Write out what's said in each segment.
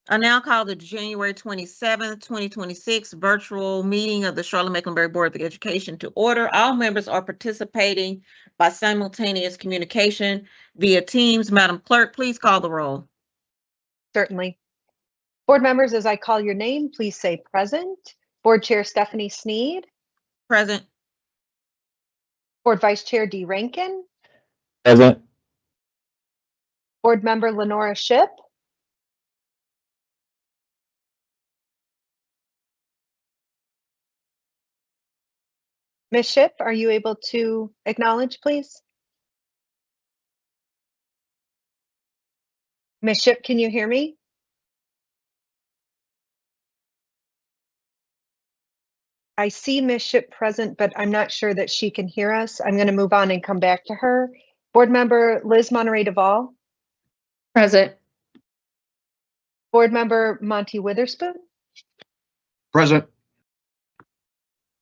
I now call the January 27th, 2026 virtual meeting of the Charlotte-Mecklenburg Board of Education to order. All members are participating by simultaneous communication via Teams. Madam Clerk, please call the roll. Certainly. Board members, as I call your name, please say present. Board Chair Stephanie Sneed. Present. Board Vice Chair Dee Rankin. Present. Board Member Lenora Shipp. Ms. Shipp, are you able to acknowledge, please? Ms. Shipp, can you hear me? I see Ms. Shipp present, but I'm not sure that she can hear us. I'm going to move on and come back to her. Board Member Liz Monterey-Duvall. Present. Board Member Monty Witherspoon. Present.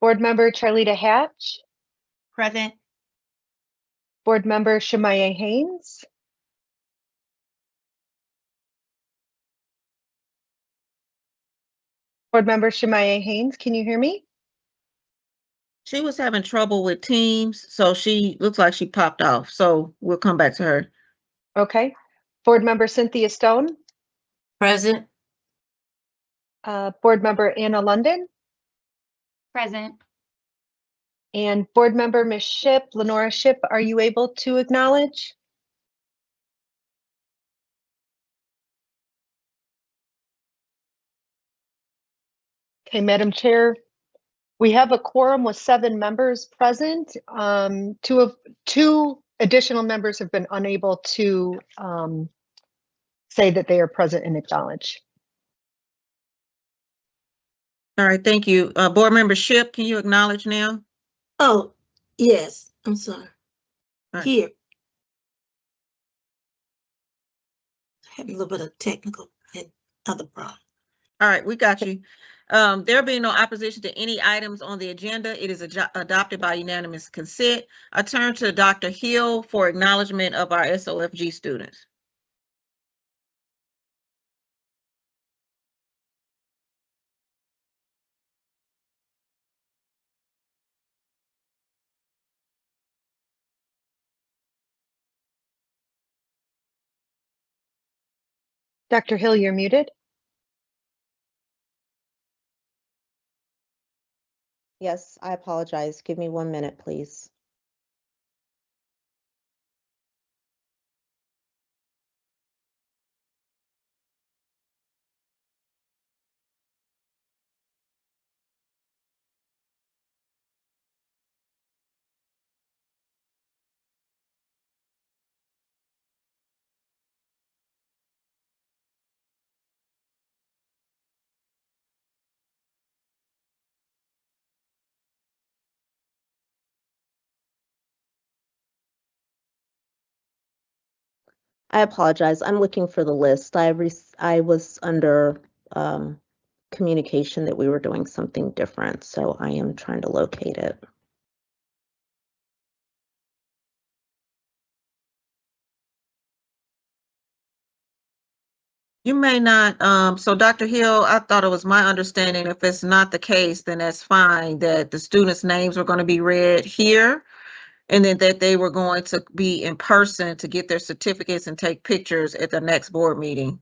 Board Member Charlita Hatch. Present. Board Member Shemaya Haynes. Board Member Shemaya Haynes, can you hear me? She was having trouble with Teams, so she looks like she popped off. So we'll come back to her. Okay. Board Member Cynthia Stone. Present. Board Member Anna London. Present. And Board Member Ms. Shipp, Lenora Shipp, are you able to acknowledge? Okay, Madam Chair, we have a quorum with 7 members present. Two additional members have been unable to say that they are present and acknowledge. All right, thank you. Board Member Shipp, can you acknowledge now? Oh, yes. I'm sorry. Right. Here. Had a little bit of technical and other problem. All right, we got you. There being no opposition to any items on the agenda, it is adopted by unanimous consent. I turn to Dr. Hill for acknowledgement of our SOFG students. Dr. Hill, you're muted. Yes, I apologize. Give me 1 minute, please. I apologize. I'm looking for the list. I was under communication that we were doing something different, so I am trying to locate it. You may not, so Dr. Hill, I thought it was my understanding, if it's not the case, then that's fine, that the students' names were going to be read here, and then that they were going to be in person to get their certificates and take pictures at the next board meeting.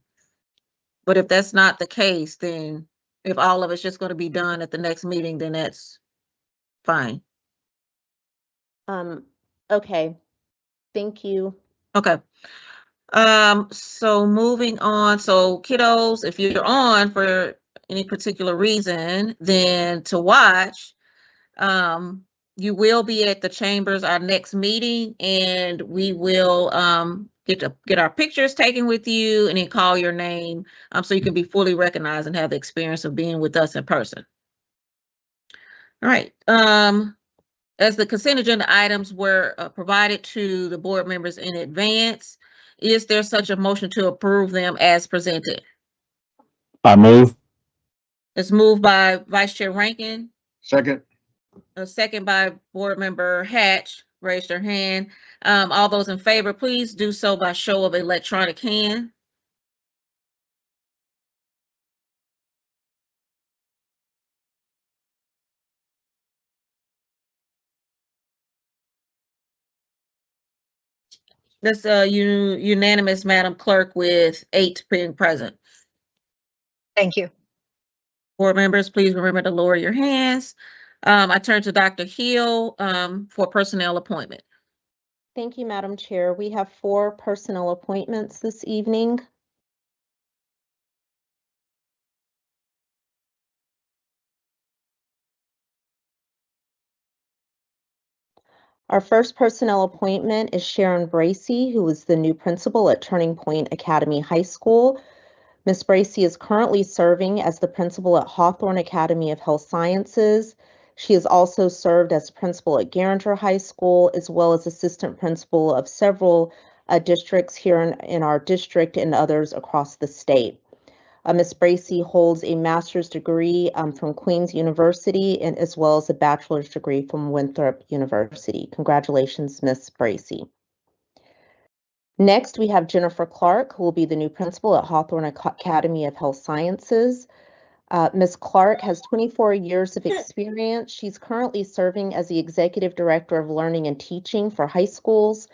But if that's not the case, then if all of it's just going to be done at the next meeting, then that's fine. Okay. Thank you. Okay. So moving on, so kiddos, if you're on for any particular reason, then to watch, you will be at the chambers, our next meeting, and we will get our pictures taken with you and then call your name so you can be fully recognized and have the experience of being with us in person. All right. As the consent agenda items were provided to the board members in advance, is there such a motion to approve them as presented? I move. It's moved by Vice Chair Rankin. Second. A second by Board Member Hatch. Raise your hand. All those in favor, please do so by show of electronic hand. That's unanimous, Madam Clerk, with 8 being present. Thank you. Board members, please remember to lower your hands. I turn to Dr. Hill for personnel appointment. Thank you, Madam Chair. We have 4 personnel appointments this evening. Our first personnel appointment is Sharon Bracey, who is the new principal at Turning Point Academy High School. Ms. Bracey is currently serving as the principal at Hawthorne Academy of Health Sciences. She has also served as principal at Garinger High School, as well as assistant principal of several districts here in our district and others across the state. Ms. Bracey holds a master's degree from Queen's University and as well as a bachelor's degree from Winthrop University. Congratulations, Ms. Bracey. Next, we have Jennifer Clark, who will be the new principal at Hawthorne Academy of Health Sciences. Ms. Clark has 24 years of experience. She's currently serving as the Executive Director of Learning and Teaching for high schools.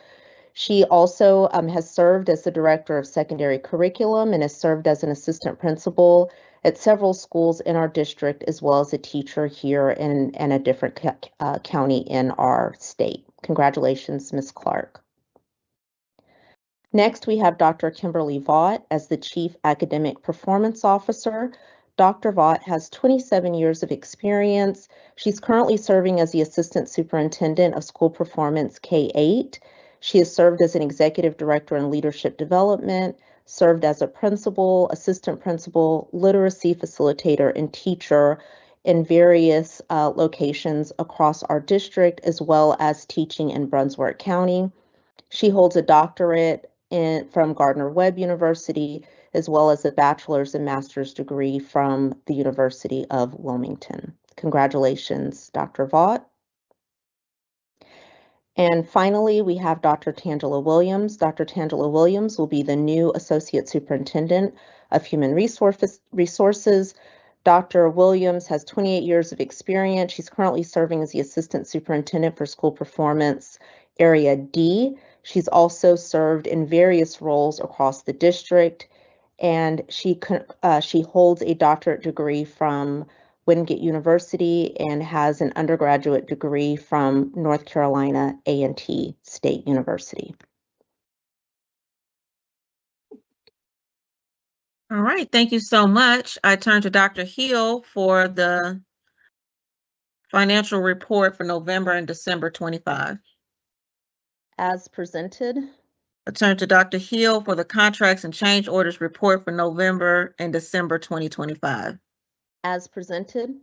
She also has served as the Director of Secondary Curriculum and has served as an assistant principal at several schools in our district, as well as a teacher here in a different county in our state. Congratulations, Ms. Clark. Next, we have Dr. Kimberly Vaught as the Chief Academic Performance Officer. Dr. Vaught has 27 years of experience. She's currently serving as the Assistant Superintendent of School Performance K-8. She has served as an Executive Director in Leadership Development, served as a principal, assistant principal, literacy facilitator, and teacher in various locations across our district, as well as teaching in Brunswick County. She holds a doctorate from Gardner-Webb University, as well as a bachelor's and master's degree from the University of Wilmington. Congratulations, Dr. Vaught. And finally, we have Dr. Tangela Williams. Dr. Tangela Williams will be the new Associate Superintendent of Human Resources. Dr. Williams has 28 years of experience. She's currently serving as the Assistant Superintendent for School Performance Area D. She's also served in various roles across the district, and she holds a doctorate degree from Wingate University and has an undergraduate degree from North Carolina A&T State University. All right, thank you so much. I turn to Dr. Hill for the financial report for November and December 25. As presented. I turn to Dr. Hill for the contracts and change orders report for November and December 2025. As presented.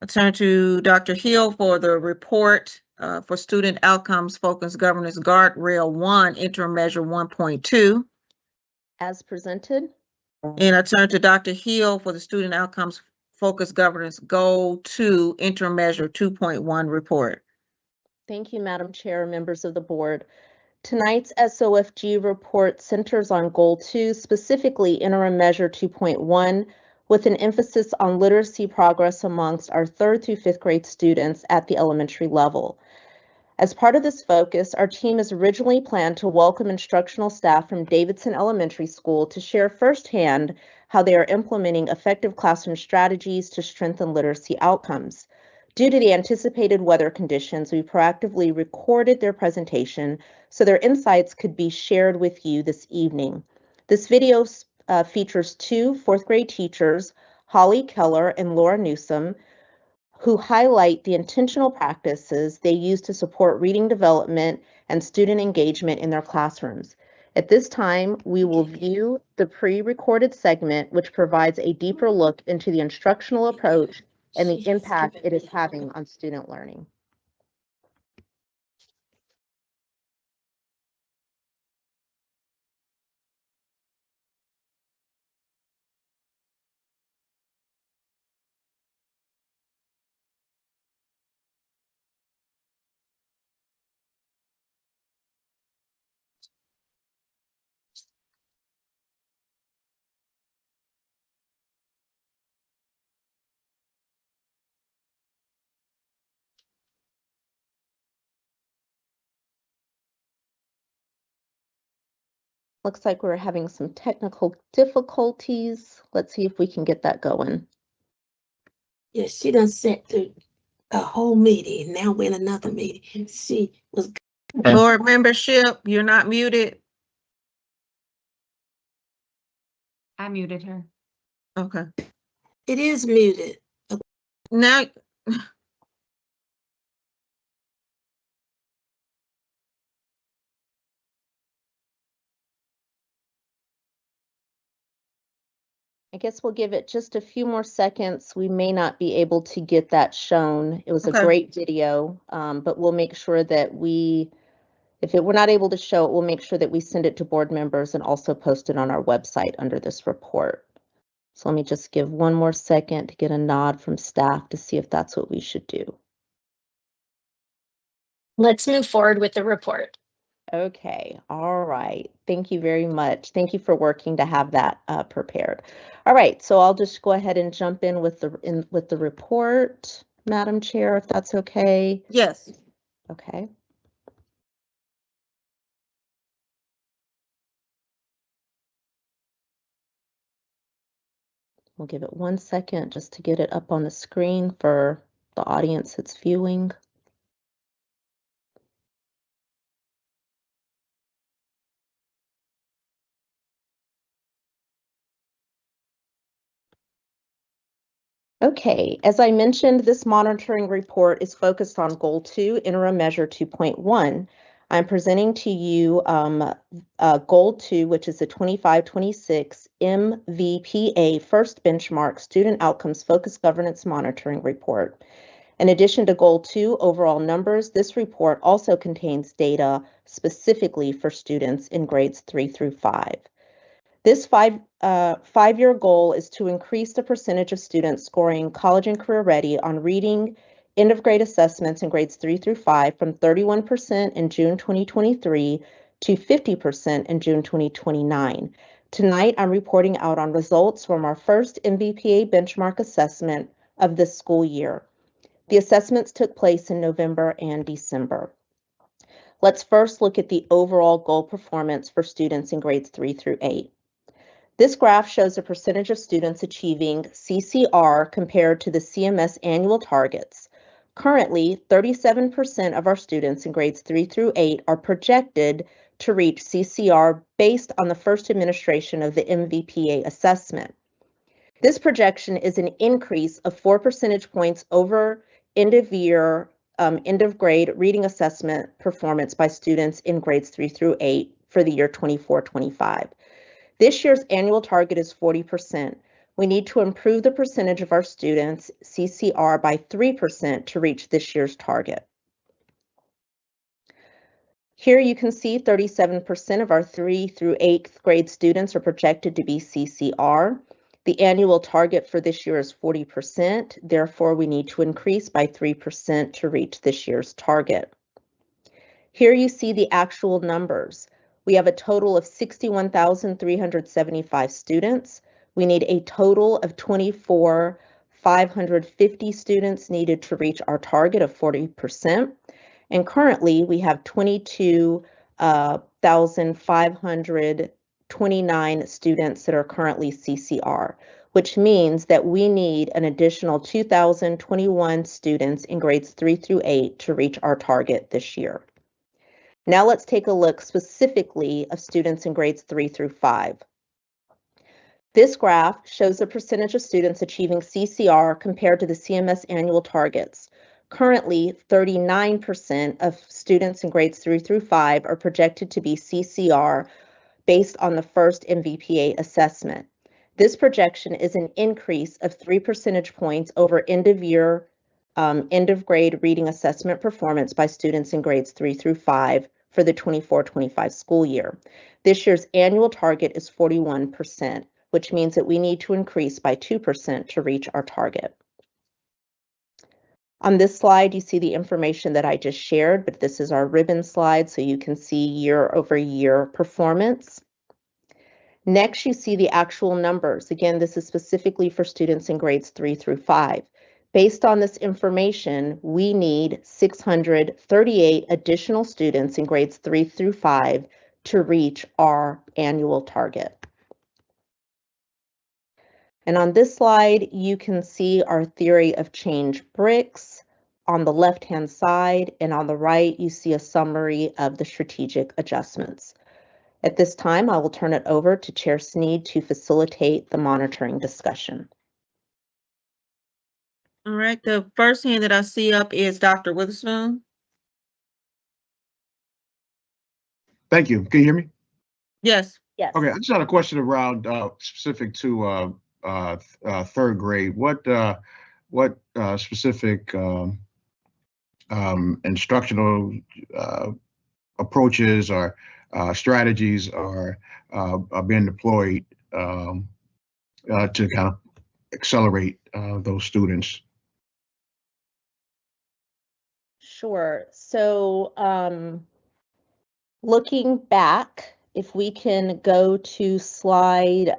I turn to Dr. Hill for the report for Student Outcomes Focused Governance Guardrail 1, Interim Measure 1.2. As presented. And I turn to Dr. Hill for the Student Outcomes Focused Governance Goal 2, Interim Measure 2.1 report. Thank you, Madam Chair, members of the board. Tonight's SOFG report centers on Goal 2, specifically Interim Measure 2.1, with an emphasis on literacy progress amongst our 3rd through 5th grade students at the elementary level. As part of this focus, our team has originally planned to welcome instructional staff from Davidson Elementary School to share firsthand how they are implementing effective classroom strategies to strengthen literacy outcomes. Due to the anticipated weather conditions, we proactively recorded their presentation so their insights could be shared with you this evening. This video features 2 4th grade teachers, Holly Keller and Laura Newsom, who highlight the intentional practices they use to support reading development and student engagement in their classrooms. At this time, we will view the pre-recorded segment, which provides a deeper look into the instructional approach and the impact it is having on student learning. Looks like we're having some technical difficulties. Let's see if we can get that going. Yeah, she done sat through a whole meeting. Now we're in another meeting. She was, Board membership, you're not muted. I muted her. Okay. it is muted. Now, I guess we'll give it just a few more seconds. We may not be able to get that shown. It was a Okay. great video, but we'll make sure that we're not able to show it, we'll make sure that we send it to board members and also post it on our website under this report. So let me just give one more second to get a nod from staff to see if that's what we should do. Let's move forward with the report. Okay, all right. Thank you very much. Thank you for working to have that prepared. All right, so I'll just go ahead and jump in with the report, Madam Chair, if that's okay. yes. Okay. We'll give it 1 second just to get it up on the screen for the audience that's viewing. Okay, as I mentioned, this monitoring report is focused on Goal 2, Interim Measure 2.1. I'm presenting to you Goal 2, which is the 25-26 MVPA First Benchmark Student Outcomes Focused Governance Monitoring Report. In addition to Goal 2 overall numbers, this report also contains data specifically for students in grades 3 through 5. This five-year goal is to increase the percentage of students scoring college and career ready on reading end of grade assessments in grades 3 through 5 from 31% in June 2023 to 50% in June 2029. Tonight, I'm reporting out on results from our first MVPA benchmark assessment of this school year. The assessments took place in November and December. Let's first look at the overall goal performance for students in grades 3 through 8. This graph shows the percentage of students achieving CCR compared to the CMS annual targets. Currently, 37% of our students in grades 3 through 8 are projected to reach CCR based on the first administration of the MVPA assessment. This projection is an increase of 4 percentage points over end of year, end of grade reading assessment performance by students in grades 3 through 8 for the year 24-25. This year's annual target is 40%. We need to improve the percentage of our students CCR by 3% to reach this year's target. Here you can see 37% of our 3 through 8th grade students are projected to be CCR. The annual target for this year is 40%. Therefore, we need to increase by 3% to reach this year's target. Here you see the actual numbers. We have a total of 61,375 students. We need a total of 24,550 students needed to reach our target of 40%. And currently we have 22,529 students that are currently CCR, which means that we need an additional 2,021 students in grades 3 through 8 to reach our target this year. Now let's take a look specifically of students in grades 3 through 5. This graph shows the percentage of students achieving CCR compared to the CMS annual targets. Currently, 39% of students in grades 3 through 5 are projected to be CCR based on the first MVPA assessment. This projection is an increase of 3 percentage points over end of year end of grade reading assessment performance by students in grades 3 through 5 for the 24-25 school year. This year's annual target is 41%, which means that we need to increase by 2% to reach our target. On this slide, you see the information that I just shared, but this is our ribbon slide, so you can see year over year performance. Next, you see the actual numbers. Again, this is specifically for students in grades 3 through 5. Based on this information, we need 638 additional students in grades 3 through 5 to reach our annual target. And on this slide, you can see our theory of change bricks on the left-hand side, and on the right, you see a summary of the strategic adjustments. At this time, I will turn it over to Chair Sneed to facilitate the monitoring discussion. All right, the first hand that I see up is Dr. Witherspoon. Thank you. Can you hear me? Yes. Yes. Okay, I just had a question around specific to third grade. What specific instructional approaches or strategies are being deployed to kind of accelerate those students? Sure. So looking back, if we can go to slide,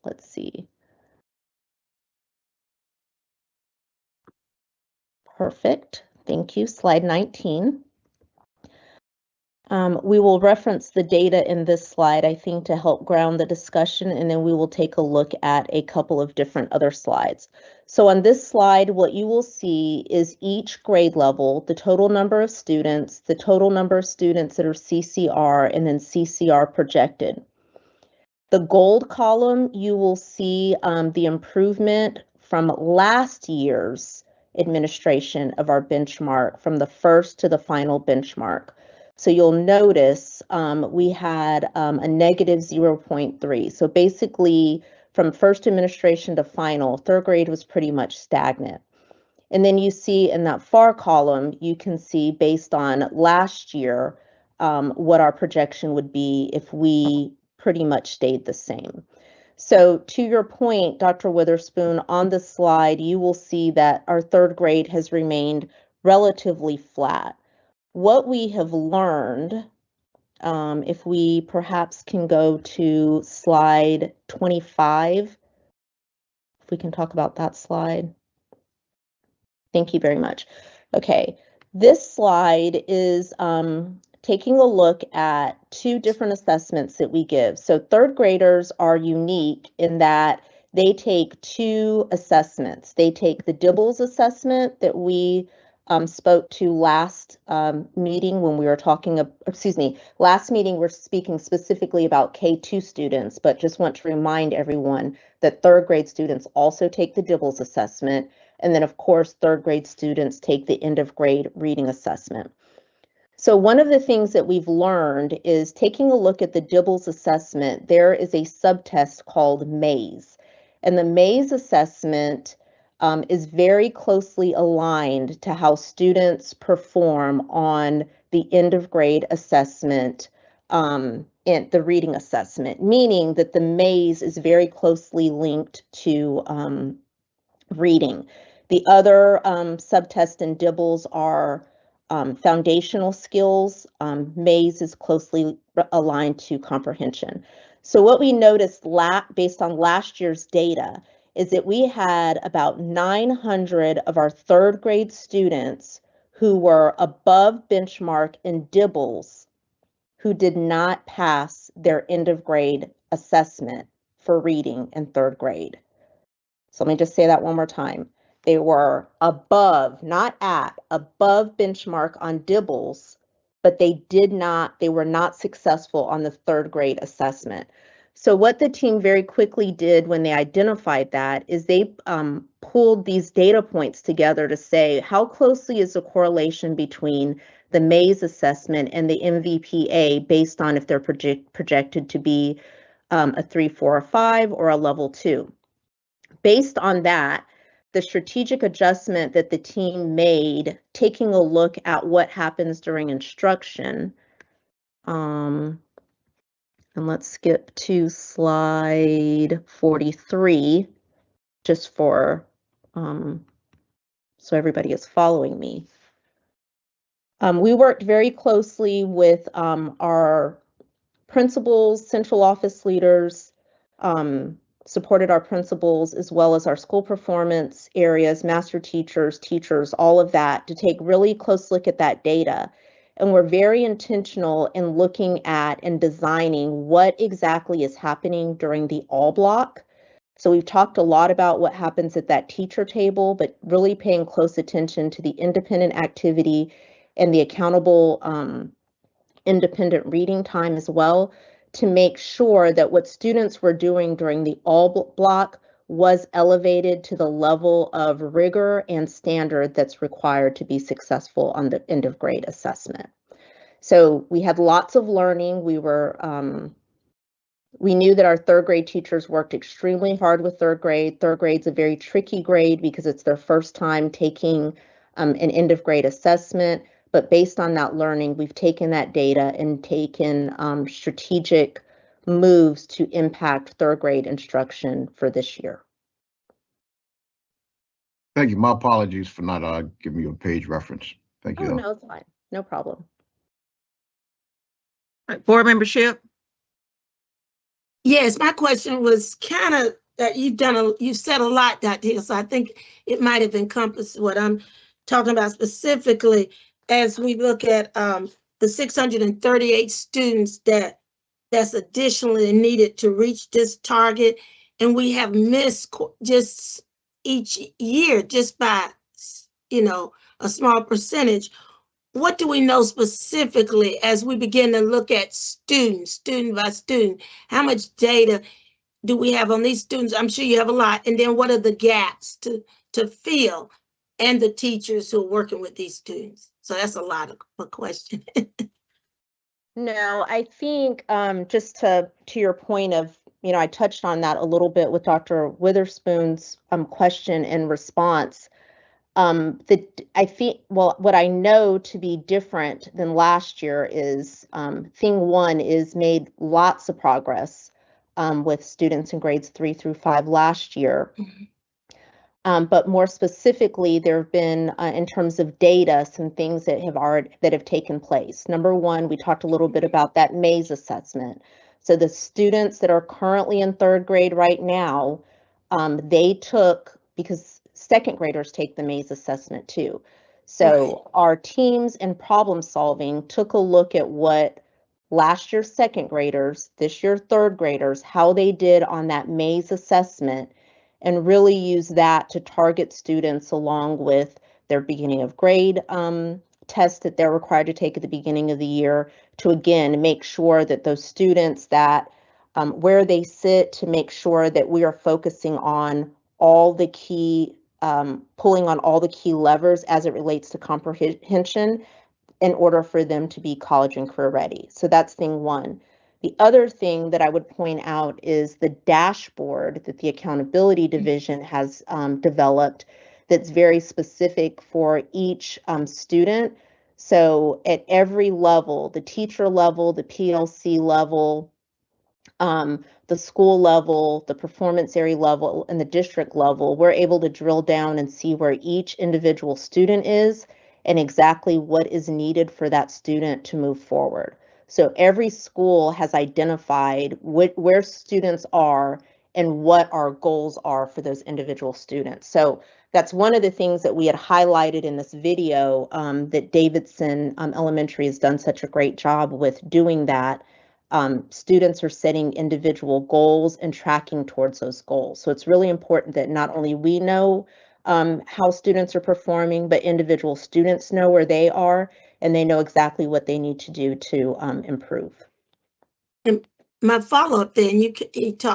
let's see. Perfect. Thank you. Slide 19. We will reference the data in this slide, I think, to help ground the discussion, and then we will take a look at a couple of different other slides. So on this slide, what you will see is each grade level, the total number of students, the total number of students that are CCR, and then CCR projected. The gold column, you will see the improvement from last year's administration of our benchmark from the first to the final benchmark. So you'll notice we had a negative 0.3. So basically from first administration to final, third grade was pretty much stagnant. And then you see in that far column, you can see based on last year, what our projection would be if we pretty much stayed the same. So to your point, Dr. Witherspoon, on this slide, you will see that our third grade has remained relatively flat. What we have learned, if we perhaps can go to slide 25, if we can talk about that slide. Thank you very much. Okay, this slide is taking a look at two different assessments that we give. So third graders are unique in that they take two assessments. They take the Dibbles assessment that we spoke to last meeting when we were talking, last meeting we're speaking specifically about K2 students, but just want to remind everyone that third grade students also take the Dibbles assessment. And then of course, third grade students take the end of grade reading assessment. So one of the things that we've learned is taking a look at the Dibbles assessment, there is a subtest called MAISE. And the MAISE assessment is very closely aligned to how students perform on the end of grade assessment and the reading assessment, meaning that the MAISE is very closely linked to reading. The other subtests in Dibbles are foundational skills. MAISE is closely aligned to comprehension. So what we noticed based on last year's data is that we had about 900 of our third grade students who were above benchmark in Dibbles who did not pass their end of grade assessment for reading in third grade. So let me just say that one more time. They were above, not at, above benchmark on Dibbles, but they were not successful on the third grade assessment. So what the team very quickly did when they identified that is they pulled these data points together to say, how closely is the correlation between the MAISE assessment and the MVPA based on if they're projected to be a 3, 4, or 5 or a level 2. Based on that, the strategic adjustment that the team made, taking a look at what happens during instruction, and let's skip to slide 43, just for, so everybody is following me. We worked very closely with our principals, central office leaders, supported our principals as well as our school performance areas, master teachers, all of that to take really close look at that data. And we're very intentional in looking at and designing what exactly is happening during the all block. So we've talked a lot about what happens at that teacher table, but really paying close attention to the independent activity and the accountable independent reading time as well, to make sure that what students were doing during the all block was elevated to the level of rigor and standard that's required to be successful on the end of grade assessment. So we had lots of learning. We knew that our third grade teachers worked extremely hard with third grade. Third grade's a very tricky grade because it's their first time taking an end of grade assessment. But based on that learning, we've taken that data and taken strategic moves to impact third grade instruction for this year. Thank you. My apologies for not giving you a page reference. Thank you. Oh, no, it's fine. No problem. Board membership. Yes, my question was kind of that you've said a lot, Dr. Hill, so I think it might have encompassed what I'm talking about specifically as we look at the 638 students that's additionally needed to reach this target, and we have missed just each year just by a small percentage. What do we know specifically as we begin to look at student by student? How much data do we have on these students? I'm sure you have a lot. And then what are the gaps to fill, and the teachers who are working with these students? So that's a lot of a question. No, I think just to your point of, I touched on that a little bit with Dr. Witherspoon's question and response. What I know to be different than last year is thing one is made lots of progress with students in grades 3 through 5 last year. But more specifically, there have been, in terms of data, some things that have taken place. Number one, we talked a little bit about that maze assessment. So the students that are currently in third grade right now, they took, because second graders take the maze assessment too. So our teams in problem solving took a look at what last year's second graders, this year third graders, how they did on that maze assessment, and really use that to target students along with their beginning of grade tests that they're required to take at the beginning of the year, to again make sure that those students that where they sit, to make sure that we are focusing on all the key, pulling on all the key levers as it relates to comprehension in order for them to be college and career ready. So that's thing one. The other thing that I would point out is the dashboard that the accountability division has developed that's very specific for each student. So at every level, the teacher level, the PLC level, the school level, the performance area level, and the district level, we're able to drill down and see where each individual student is and exactly what is needed for that student to move forward. So every school has identified where students are and what our goals are for those individual students. So that's one of the things that we had highlighted in this video, that Davidson Elementary has done such a great job with doing that. Students are setting individual goals and tracking towards those goals. So it's really important that not only we know how students are performing, but individual students know where they are, and they know exactly what they need to do to improve. And my follow-up then, you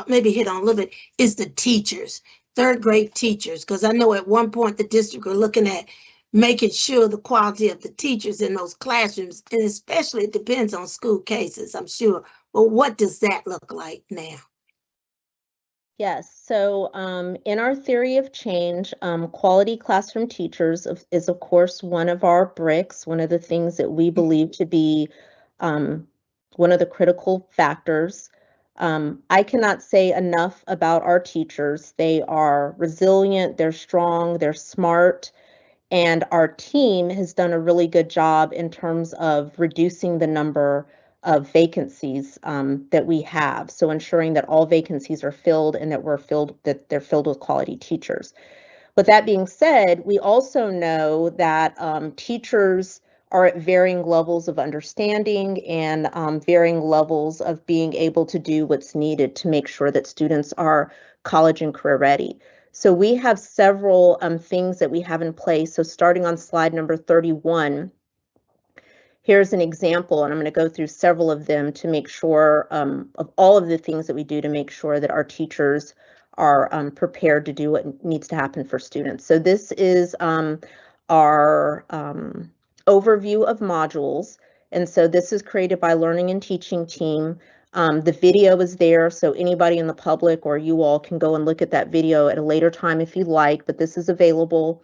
maybe hit on a little bit, is the teachers, third grade teachers, because I know at one point the district were looking at making sure the quality of the teachers in those classrooms, and especially it depends on school cases, I'm sure. Well, what does that look like now? Yes, so in our theory of change, quality classroom teachers is of course one of our bricks, one of the things that we believe to be one of the critical factors. I cannot say enough about our teachers. They are resilient, they're strong, they're smart, and our team has done a really good job in terms of reducing the number of vacancies that we have. So ensuring that all vacancies are filled and that they're filled with quality teachers. With that being said, we also know that teachers are at varying levels of understanding and varying levels of being able to do what's needed to make sure that students are college and career ready. So we have several things that we have in place. So starting on slide number 31, here's an example, and I'm going to go through several of them to make sure of all of the things that we do to make sure that our teachers are prepared to do what needs to happen for students. So this is our overview of modules. And so this is created by Learning and Teaching team. The video is there, so anybody in the public or you all can go and look at that video at a later time if you like, but this is available.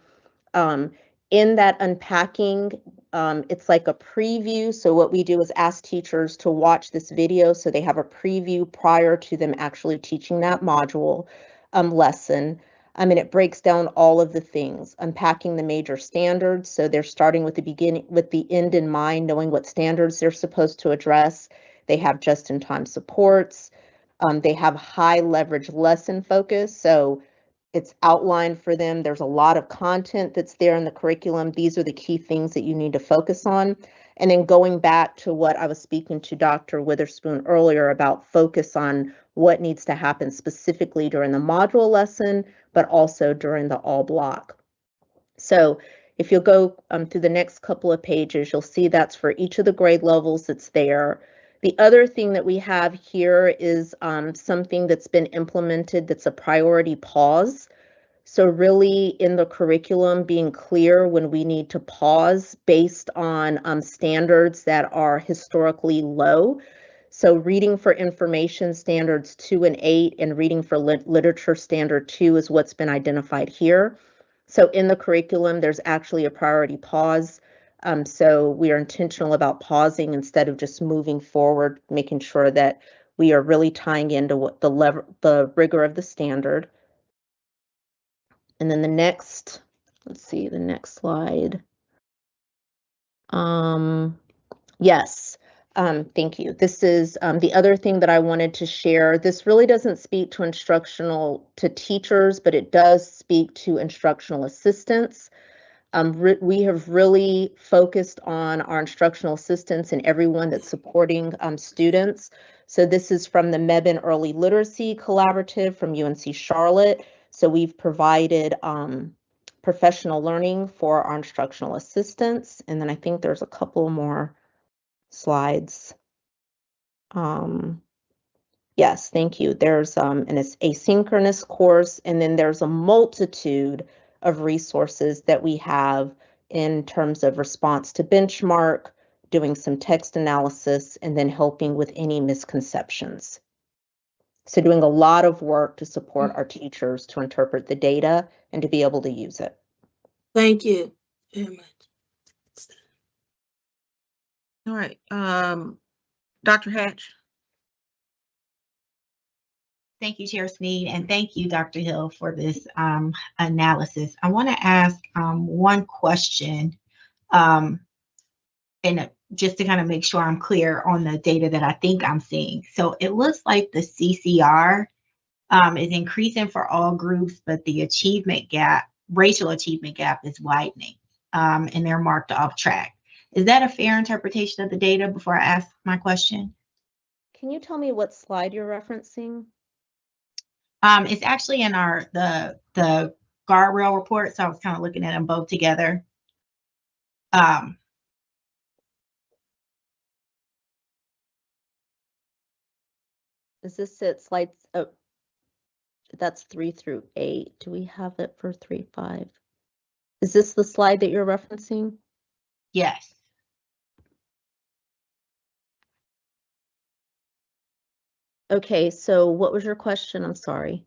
In that unpacking, it's like a preview. So what we do is ask teachers to watch this video so they have a preview prior to them actually teaching that module lesson. And it breaks down all of the things, unpacking the major standards. So they're starting with the beginning, with the end in mind, knowing what standards they're supposed to address. They have just-in-time supports. They have high leverage lesson focus. So it's outlined for them. There's a lot of content that's there in the curriculum. These are the key things that you need to focus on. And then going back to what I was speaking to Dr. Witherspoon earlier about focus on what needs to happen specifically during the module lesson, but also during the all block. So if you'll go through the next couple of pages, you'll see that's for each of the grade levels that's there. The other thing that we have here is something that's been implemented that's a priority pause. So really in the curriculum, being clear when we need to pause based on standards that are historically low. So reading for information standards 2 and 8 and reading for literature standard 2 is what's been identified here. So in the curriculum, there's actually a priority pause. So we are intentional about pausing instead of just moving forward, making sure that we are really tying into what the rigor of the standard. And then the next, let's see, the next slide. Yes, thank you. This is the other thing that I wanted to share. This really doesn't speak to teachers, but it does speak to instructional assistants. We have really focused on our instructional assistants and everyone that's supporting students. So this is from the Mebane Early Literacy Collaborative from UNC Charlotte. So we've provided professional learning for our instructional assistants. And then I think there's a couple more slides. Yes, thank you. There's an asynchronous course, and then there's a multitude of resources that we have in terms of response to benchmark, doing some text analysis, and then helping with any misconceptions. So doing a lot of work to support our teachers to interpret the data and to be able to use it. Thank you very much. All right, Dr. Hatch. Thank you, Chair Sneed, and thank you, Dr. Hill, for this analysis. I want to ask one question, and just to kind of make sure I'm clear on the data that I think I'm seeing. So it looks like the CCR is increasing for all groups, but the achievement gap, racial achievement gap, is widening, and they're marked off track. Is that a fair interpretation of the data before I ask my question? Can you tell me what slide you're referencing? It's actually in the guardrail report, so I was kind of looking at them both together. Is this at slides? Oh, that's 3 through 8. Do we have it for 3, 5? Is this the slide that you're referencing? Yes. Okay, so what was your question? I'm sorry.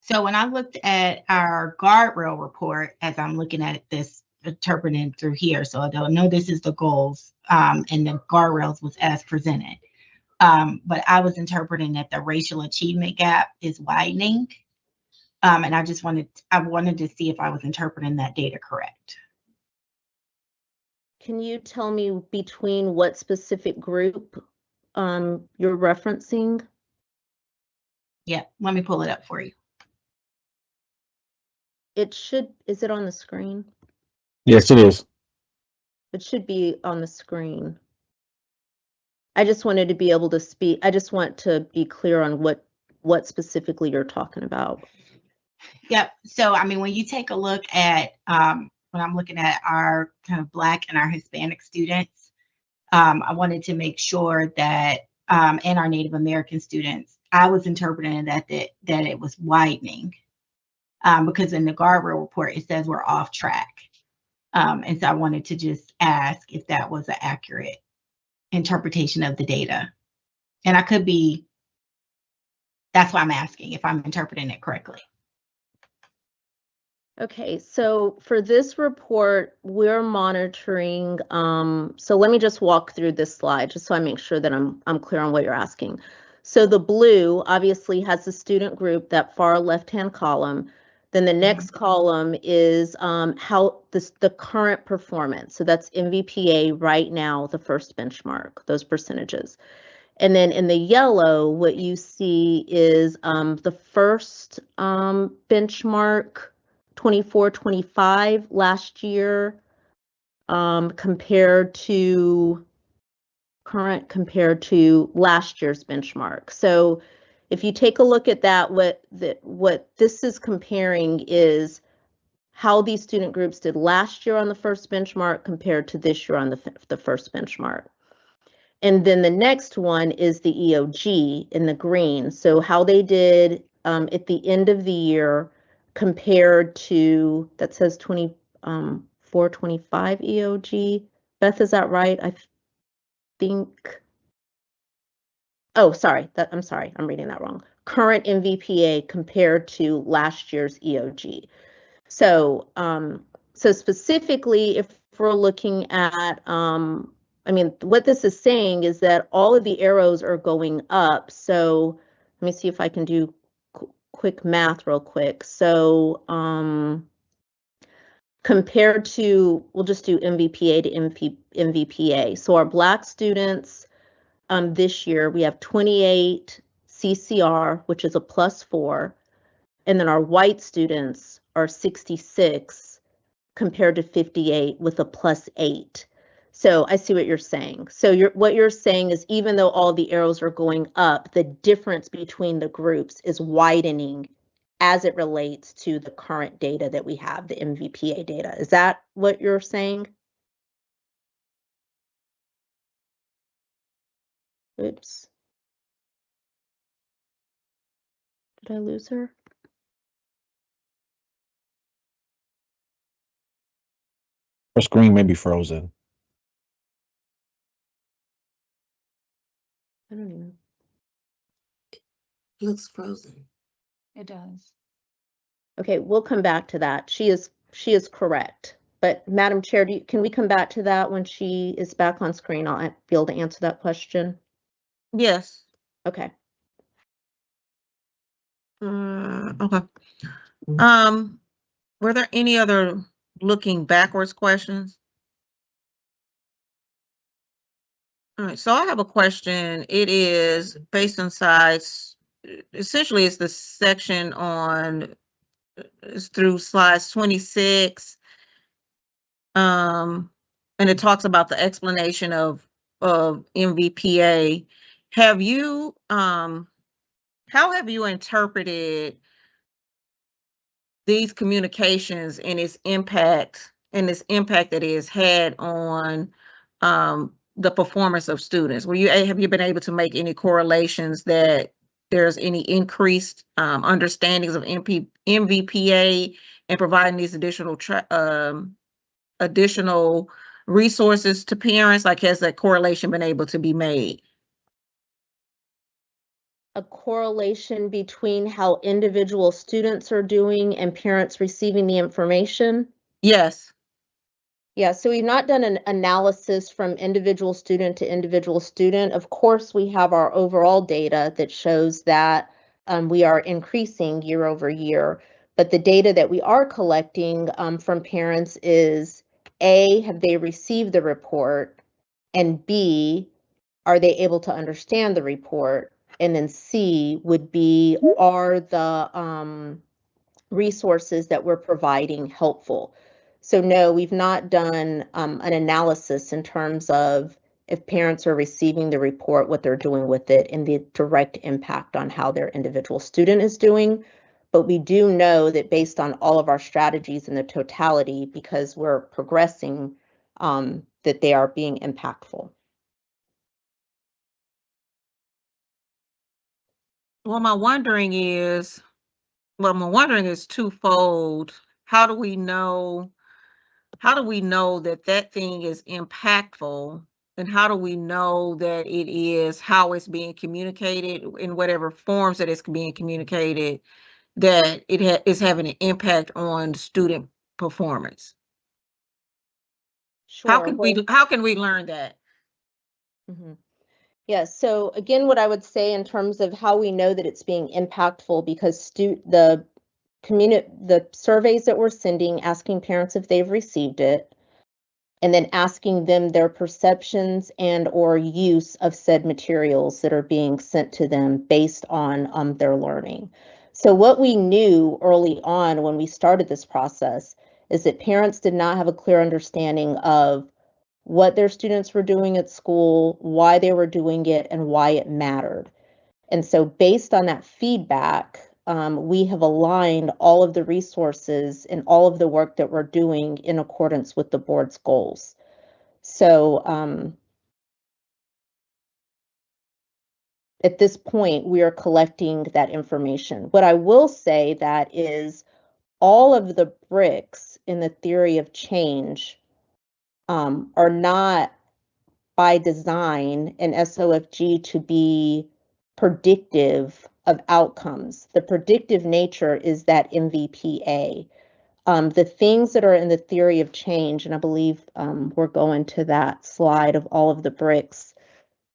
So when I looked at our guardrail report, as I'm looking at this, interpreting through here, so I don't know this is the goals, and the guardrails was as presented. But I was interpreting that the racial achievement gap is widening. And I wanted to see if I was interpreting that data correct. Can you tell me between what specific group you're referencing? Yeah, let me pull it up for you. It should, is it on the screen? Yes, it is. It should be on the screen. I just wanted to be able to speak. I just want to be clear on what specifically you're talking about. Yep. So, I mean, when you take a look at, when I'm looking at our kind of Black and our Hispanic students, I wanted to make sure that, and our Native American students, I was interpreting that it was widening, because in the guardrail report, it says we're off track. And so I wanted to just ask if that was an accurate interpretation of the data. And I could be, that's why I'm asking if I'm interpreting it correctly. Okay, so for this report, we're monitoring, so let me just walk through this slide just so I make sure that I'm clear on what you're asking. So the blue obviously has the student group, that far left-hand column. Then the next column is how the current performance. So that's MVPA right now, the first benchmark, those percentages. And then in the yellow, what you see is the first benchmark, 24-25 last year, compared to current compared to last year's benchmark. So if you take a look at that, what this is comparing is how these student groups did last year on the first benchmark compared to this year on the first benchmark. And then the next one is the EOG in the green. So how they did at the end of the year compared to, that says 425 EOG. Beth, is that right? I think, oh, sorry, I'm sorry, I'm reading that wrong. Current MVPA compared to last year's EOG. So, so specifically, if we're looking at, I mean, what this is saying is that all of the arrows are going up. So let me see if I can do quick math real quick. So compared to, we'll just do MVPA to MVPA. So our Black students this year, we have 28 CCR, which is a +4. And then our white students are 66 compared to 58 with a +8. So I see what you're saying. So what you're saying is even though all the arrows are going up, the difference between the groups is widening as it relates to the current data that we have, the MVPA data. Is that what you're saying? Oops. Did I lose her? Her screen may be frozen. I don't even. Looks frozen. It does. Okay, we'll come back to that. She is correct. But Madam Chair, can we come back to that when she is back on screen? I'll be able to answer that question. Yes. Okay. Okay. Were there any other looking backwards questions? All right, so I have a question. It is based on size. Essentially, it's the section on, it's through slides 26. And it talks about the explanation of MVPA. Have you, how have you interpreted these communications and its impact that it has had on the performance of students? Have you been able to make any correlations that there's any increased understandings of MVPA and providing these additional resources to parents? Like, has that correlation been able to be made? A correlation between how individual students are doing and parents receiving the information? Yes. Yeah, so we've not done an analysis from individual student to individual student. Of course, we have our overall data that shows that we are increasing year over year. But the data that we are collecting from parents is A, have they received the report? And B, are they able to understand the report? And then C would be, are the resources that we're providing helpful? So no, we've not done an analysis in terms of if parents are receiving the report, what they're doing with it, and the direct impact on how their individual student is doing. But we do know that based on all of our strategies in the totality, because we're progressing, that they are being impactful. What I'm wondering is twofold. How do we know that that thing is impactful? And how do we know that it is how it's being communicated in whatever forms that it's being communicated, that it is having an impact on student performance? Sure. How can we learn that? Mm-hmm. Yeah, so again, what I would say in terms of how we know that it's being impactful, because the surveys that we're sending, asking parents if they've received it, and then asking them their perceptions and or use of said materials that are being sent to them based on their learning. So what we knew early on when we started this process is that parents did not have a clear understanding of what their students were doing at school, why they were doing it, and why it mattered. And so based on that feedback, we have aligned all of the resources and all of the work that we're doing in accordance with the board's goals. So at this point, we are collecting that information. What I will say that is all of the bricks in the theory of change are not by design in SOFG to be predictive of outcomes. The predictive nature is that MVPA. The things that are in the theory of change, and I believe we're going to that slide of all of the bricks.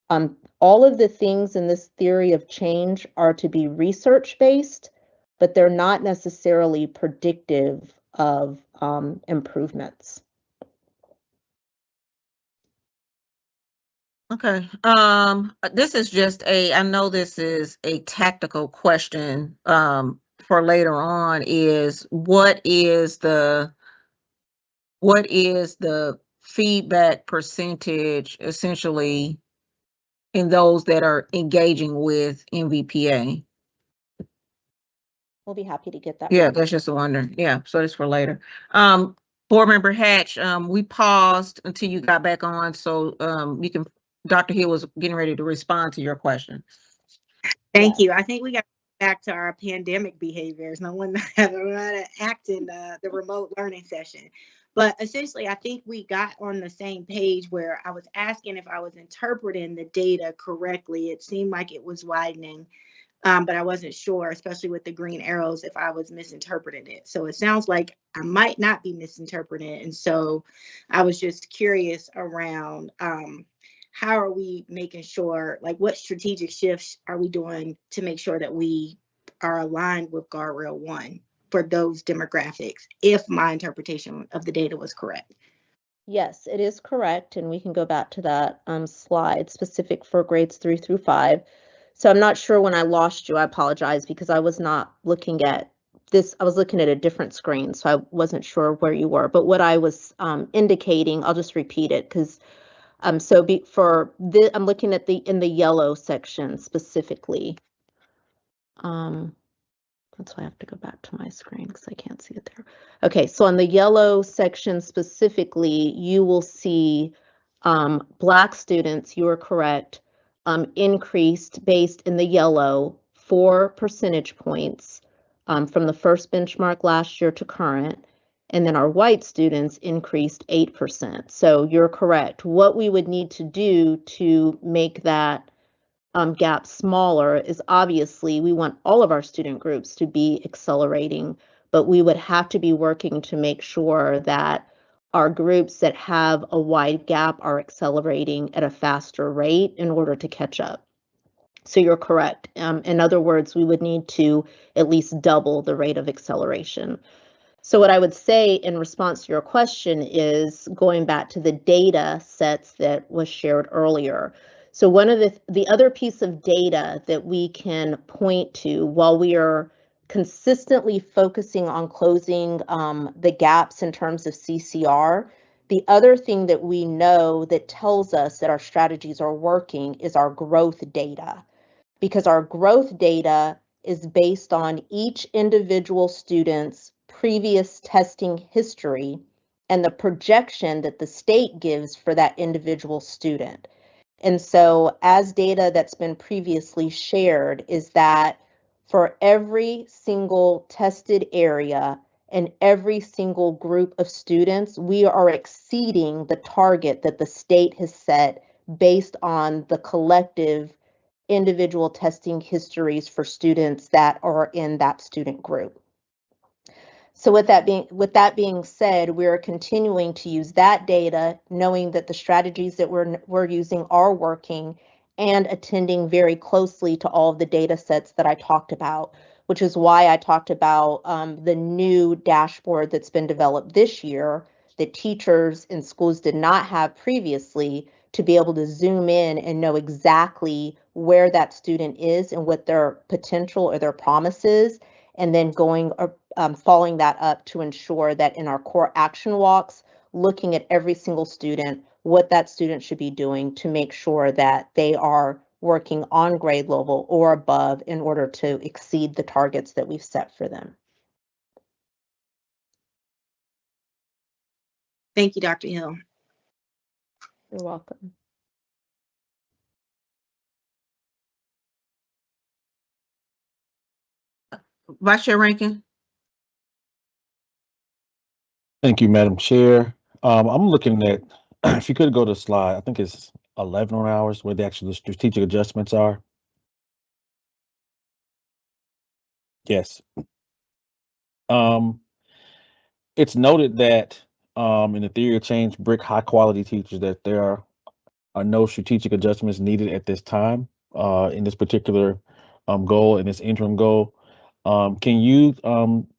All of the things in this theory of change are to be research-based, but they're not necessarily predictive of improvements. Okay. This is just I know this is a tactical question for later on, is what is the feedback percentage essentially in those that are engaging with MVPA? We'll be happy to get that. Yeah, that's just a wonder. Yeah, so it's for later. Board Member Hatch, we paused until you got back on, so you can. Dr. Hill was getting ready to respond to your question. Thank you. I think we got back to our pandemic behaviors. No one had to act in the remote learning session. But essentially, I think we got on the same page where I was asking if I was interpreting the data correctly. It seemed like it was widening, but I wasn't sure, especially with the green arrows, if I was misinterpreting it. So it sounds like I might not be misinterpreting it. And so I was just curious around how are we making sure, like what strategic shifts are we doing to make sure that we are aligned with Guardrail 1 for those demographics, if my interpretation of the data was correct? Yes, it is correct. And we can go back to that slide specific for grades 3 through 5. So I'm not sure when I lost you, I apologize, because I was not looking at this. I was looking at a different screen, so I wasn't sure where you were. But what I was indicating, I'll just repeat it, because I'm looking at in the yellow section specifically. That's why I have to go back to my screen because I can't see it there. Okay, so on the yellow section specifically, you will see Black students, you are correct, increased based in the yellow 4 percentage points from the first benchmark last year to current. And then our white students increased 8%. So you're correct. What we would need to do to make that gap smaller is obviously we want all of our student groups to be accelerating, but we would have to be working to make sure that our groups that have a wide gap are accelerating at a faster rate in order to catch up. So you're correct. In other words, we would need to at least double the rate of acceleration. So what I would say in response to your question is going back to the data sets that was shared earlier. So one of the other piece of data that we can point to while we are consistently focusing on closing the gaps in terms of CCR. The other thing that we know that tells us that our strategies are working is our growth data, because our growth data is based on each individual student's previous testing history and the projection that the state gives for that individual student. And so, as data that's been previously shared, is that for every single tested area and every single group of students, we are exceeding the target that the state has set based on the collective individual testing histories for students that are in that student group. So with that being said, we're continuing to use that data, knowing that the strategies that we're using are working, and attending very closely to all of the data sets that I talked about, which is why I talked about the new dashboard that's been developed this year that teachers in schools did not have previously, to be able to zoom in and know exactly where that student is and what their potential or their promise is, and then following that up to ensure that in our core action walks, looking at every single student, what that student should be doing to make sure that they are working on grade level or above in order to exceed the targets that we've set for them. Thank you, Dr. Hill. You're welcome. Vice Chair Rankin. Thank you, Madam Chair. I'm looking at, if you could go to slide, I think it's 11 hours where the actual strategic adjustments are. Yes. It's noted that in the theory of change, BRIC high quality teachers, that there are no strategic adjustments needed at this time in this particular goal, in this interim goal. Can you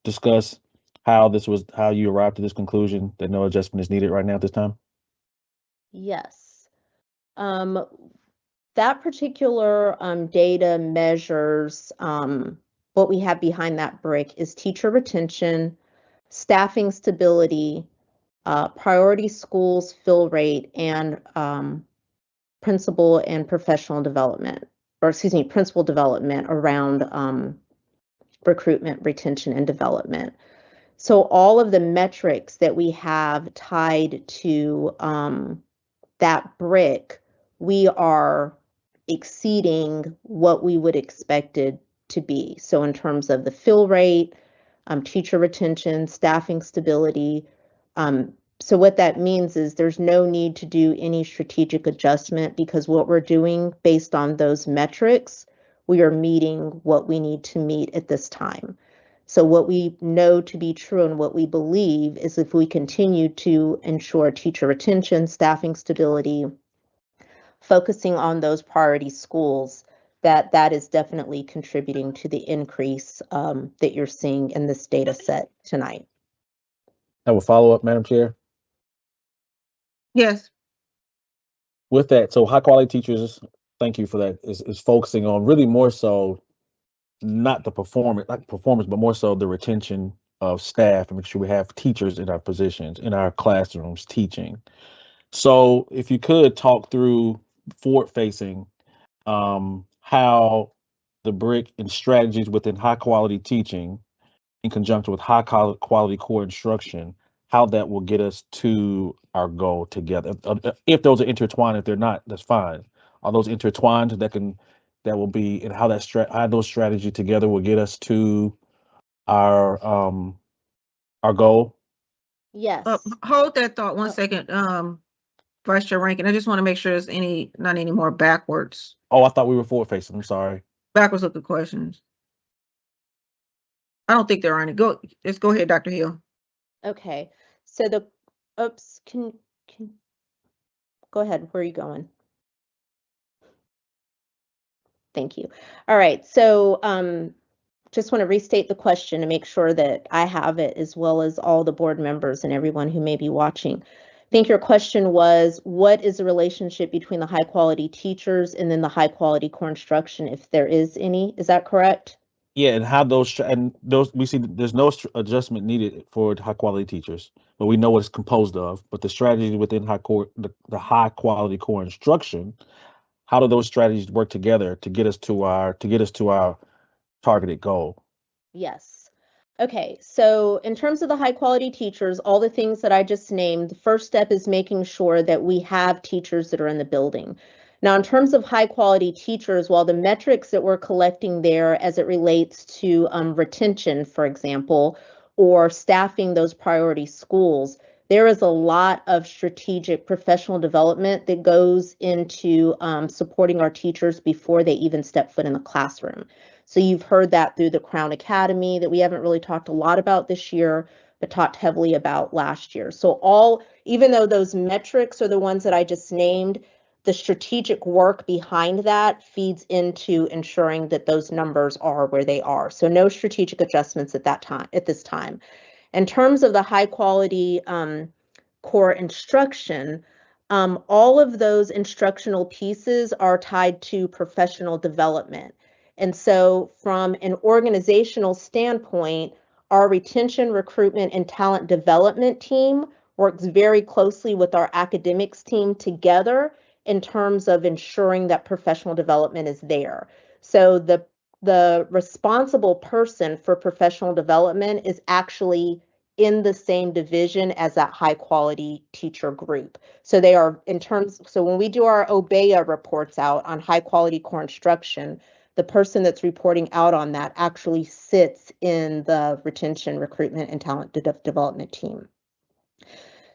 discuss how you arrived to this conclusion that no adjustment is needed right now at this time? Yes. That particular data measures what we have behind that BRIC is teacher retention, staffing stability, priority schools fill rate, and principal and professional development, or excuse me, principal development around recruitment, retention, and development. So all of the metrics that we have tied to that BRIC, we are exceeding what we would expect it to be. So in terms of the fill rate, teacher retention, staffing stability. So what that means is there's no need to do any strategic adjustment, because what we're doing based on those metrics, we are meeting what we need to meet at this time. So what we know to be true and what we believe is if we continue to ensure teacher retention, staffing stability, focusing on those priority schools, that is definitely contributing to the increase that you're seeing in this data set tonight. I have a follow-up, Madam Chair. Yes. With that, so high quality teachers, thank you for that, is focusing on really more so not the performance, but more so the retention of staff and make sure we have teachers in our positions, in our classrooms teaching. So if you could talk through forward-facing, how the BRIC and strategies within high quality teaching in conjunction with high quality core instruction, how that will get us to our goal together. If those are intertwined, if they're not, that's fine. Are those intertwined? That will be, and how those strategies together will get us to our goal. Yes. Hold that thought one second, Vice Chair Rankin. I just want to make sure there's not any more backwards. Oh, I thought we were forward facing. I'm sorry. Backwards looking questions. I don't think there are any. Let's go ahead, Dr. Hill. Okay. So can go ahead. Where are you going? Thank you. All right. So just want to restate the question to make sure that I have it, as well as all the board members and everyone who may be watching. I think your question was, what is the relationship between the high quality teachers and then the high quality core instruction, if there is any? Is that correct? Yeah, and how those we see that there's no adjustment needed for high quality teachers, but we know what it's composed of. But the strategies within the high quality core instruction, how do those strategies work together to get us to our targeted goal? Yes. Okay, so in terms of the high quality teachers, all the things that I just named, the first step is making sure that we have teachers that are in the building. Now, in terms of high quality teachers, while the metrics that we're collecting there as it relates to retention, for example, or staffing those priority schools, there is a lot of strategic professional development that goes into supporting our teachers before they even step foot in the classroom. So you've heard that through the Crown Academy that we haven't really talked a lot about this year, but talked heavily about last year. So even though those metrics are the ones that I just named, the strategic work behind that feeds into ensuring that those numbers are where they are. So no strategic adjustments at this time. In terms of the high quality core instruction, all of those instructional pieces are tied to professional development. And so from an organizational standpoint, our retention, recruitment, and talent development team works very closely with our academics team together in terms of ensuring that professional development is there. So the responsible person for professional development is actually in the same division as that high quality teacher group. So they are so when we do our OBEA reports out on high quality core instruction, the person that's reporting out on that actually sits in the retention, recruitment, and talent development team.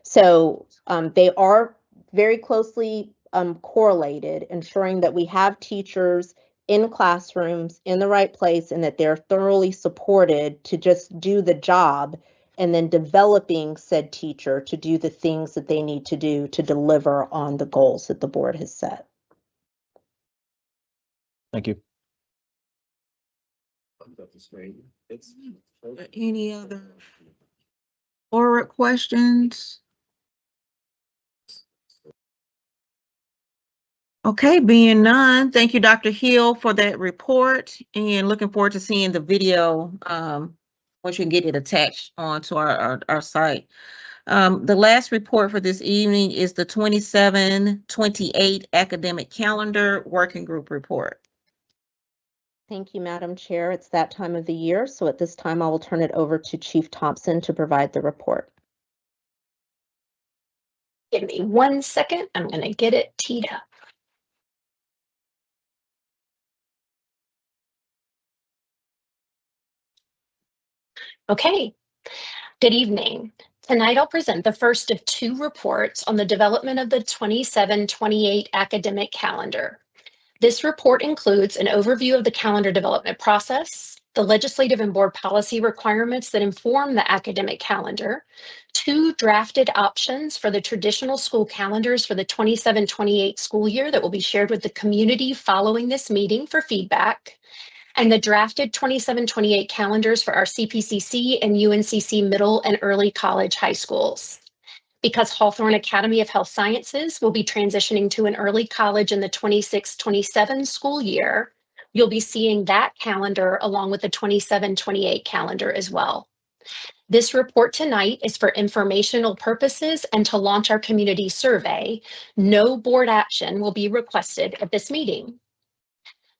So they are very closely correlated, ensuring that we have teachers in classrooms in the right place and that they're thoroughly supported to just do the job, and then developing said teacher to do the things that they need to do to deliver on the goals that the board has set. Thank you. Any other oral questions? Okay, being none, thank you, Dr. Hill, for that report, and looking forward to seeing the video once you can get it attached onto our site. The last report for this evening is the 27-28 academic calendar working group report. Thank you, Madam Chair. It's that time of the year, so at this time I will turn it over to Chief Thompson to provide the report. Give me 1 second. I'm going to get it teed up. Okay, good evening. Tonight I'll present the first of 2 reports on the development of the 27-28 academic calendar. This report includes an overview of the calendar development process, the legislative and board policy requirements that inform the academic calendar, 2 drafted options for the traditional school calendars for the 27-28 school year that will be shared with the community following this meeting for feedback, and the drafted 27-28 calendars for our CPCC and UNCC middle and early college high schools. Because Hawthorne Academy of Health Sciences will be transitioning to an early college in the 26-27 school year, you'll be seeing that calendar along with the 27-28 calendar as well. This report tonight is for informational purposes and to launch our community survey. No board action will be requested at this meeting.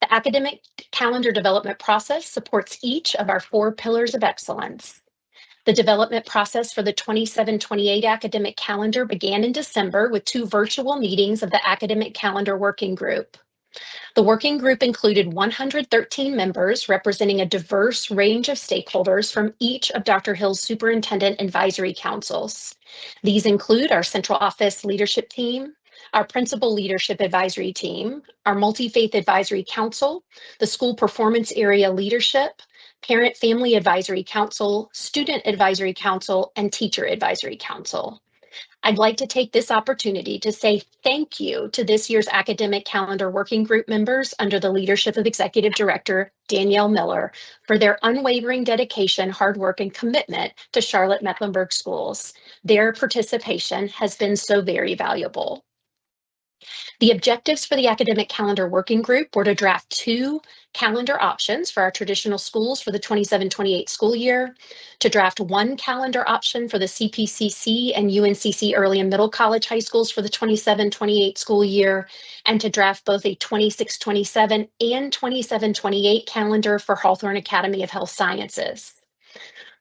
The academic calendar development process supports each of our 4 pillars of excellence. The development process for the 27-28 academic calendar began in December with 2 virtual meetings of the academic calendar working group. The working group included 113 members representing a diverse range of stakeholders from each of Dr. Hill's superintendent advisory councils. These include our central office leadership team, our principal leadership advisory team, our multi-faith advisory council, the school performance area leadership, parent family advisory council, student advisory council, and teacher advisory council. I'd like to take this opportunity to say thank you to this year's academic calendar working group members under the leadership of Executive Director Danielle Miller for their unwavering dedication, hard work, and commitment to Charlotte-Mecklenburg schools. Their participation has been so very valuable. The objectives for the academic calendar working group were to draft 2 calendar options for our traditional schools for the 27-28 school year, to draft 1 calendar option for the CPCC and UNCC early and middle college high schools for the 27-28 school year, and to draft both a 26-27 and 27-28 calendar for Hawthorne Academy of Health Sciences.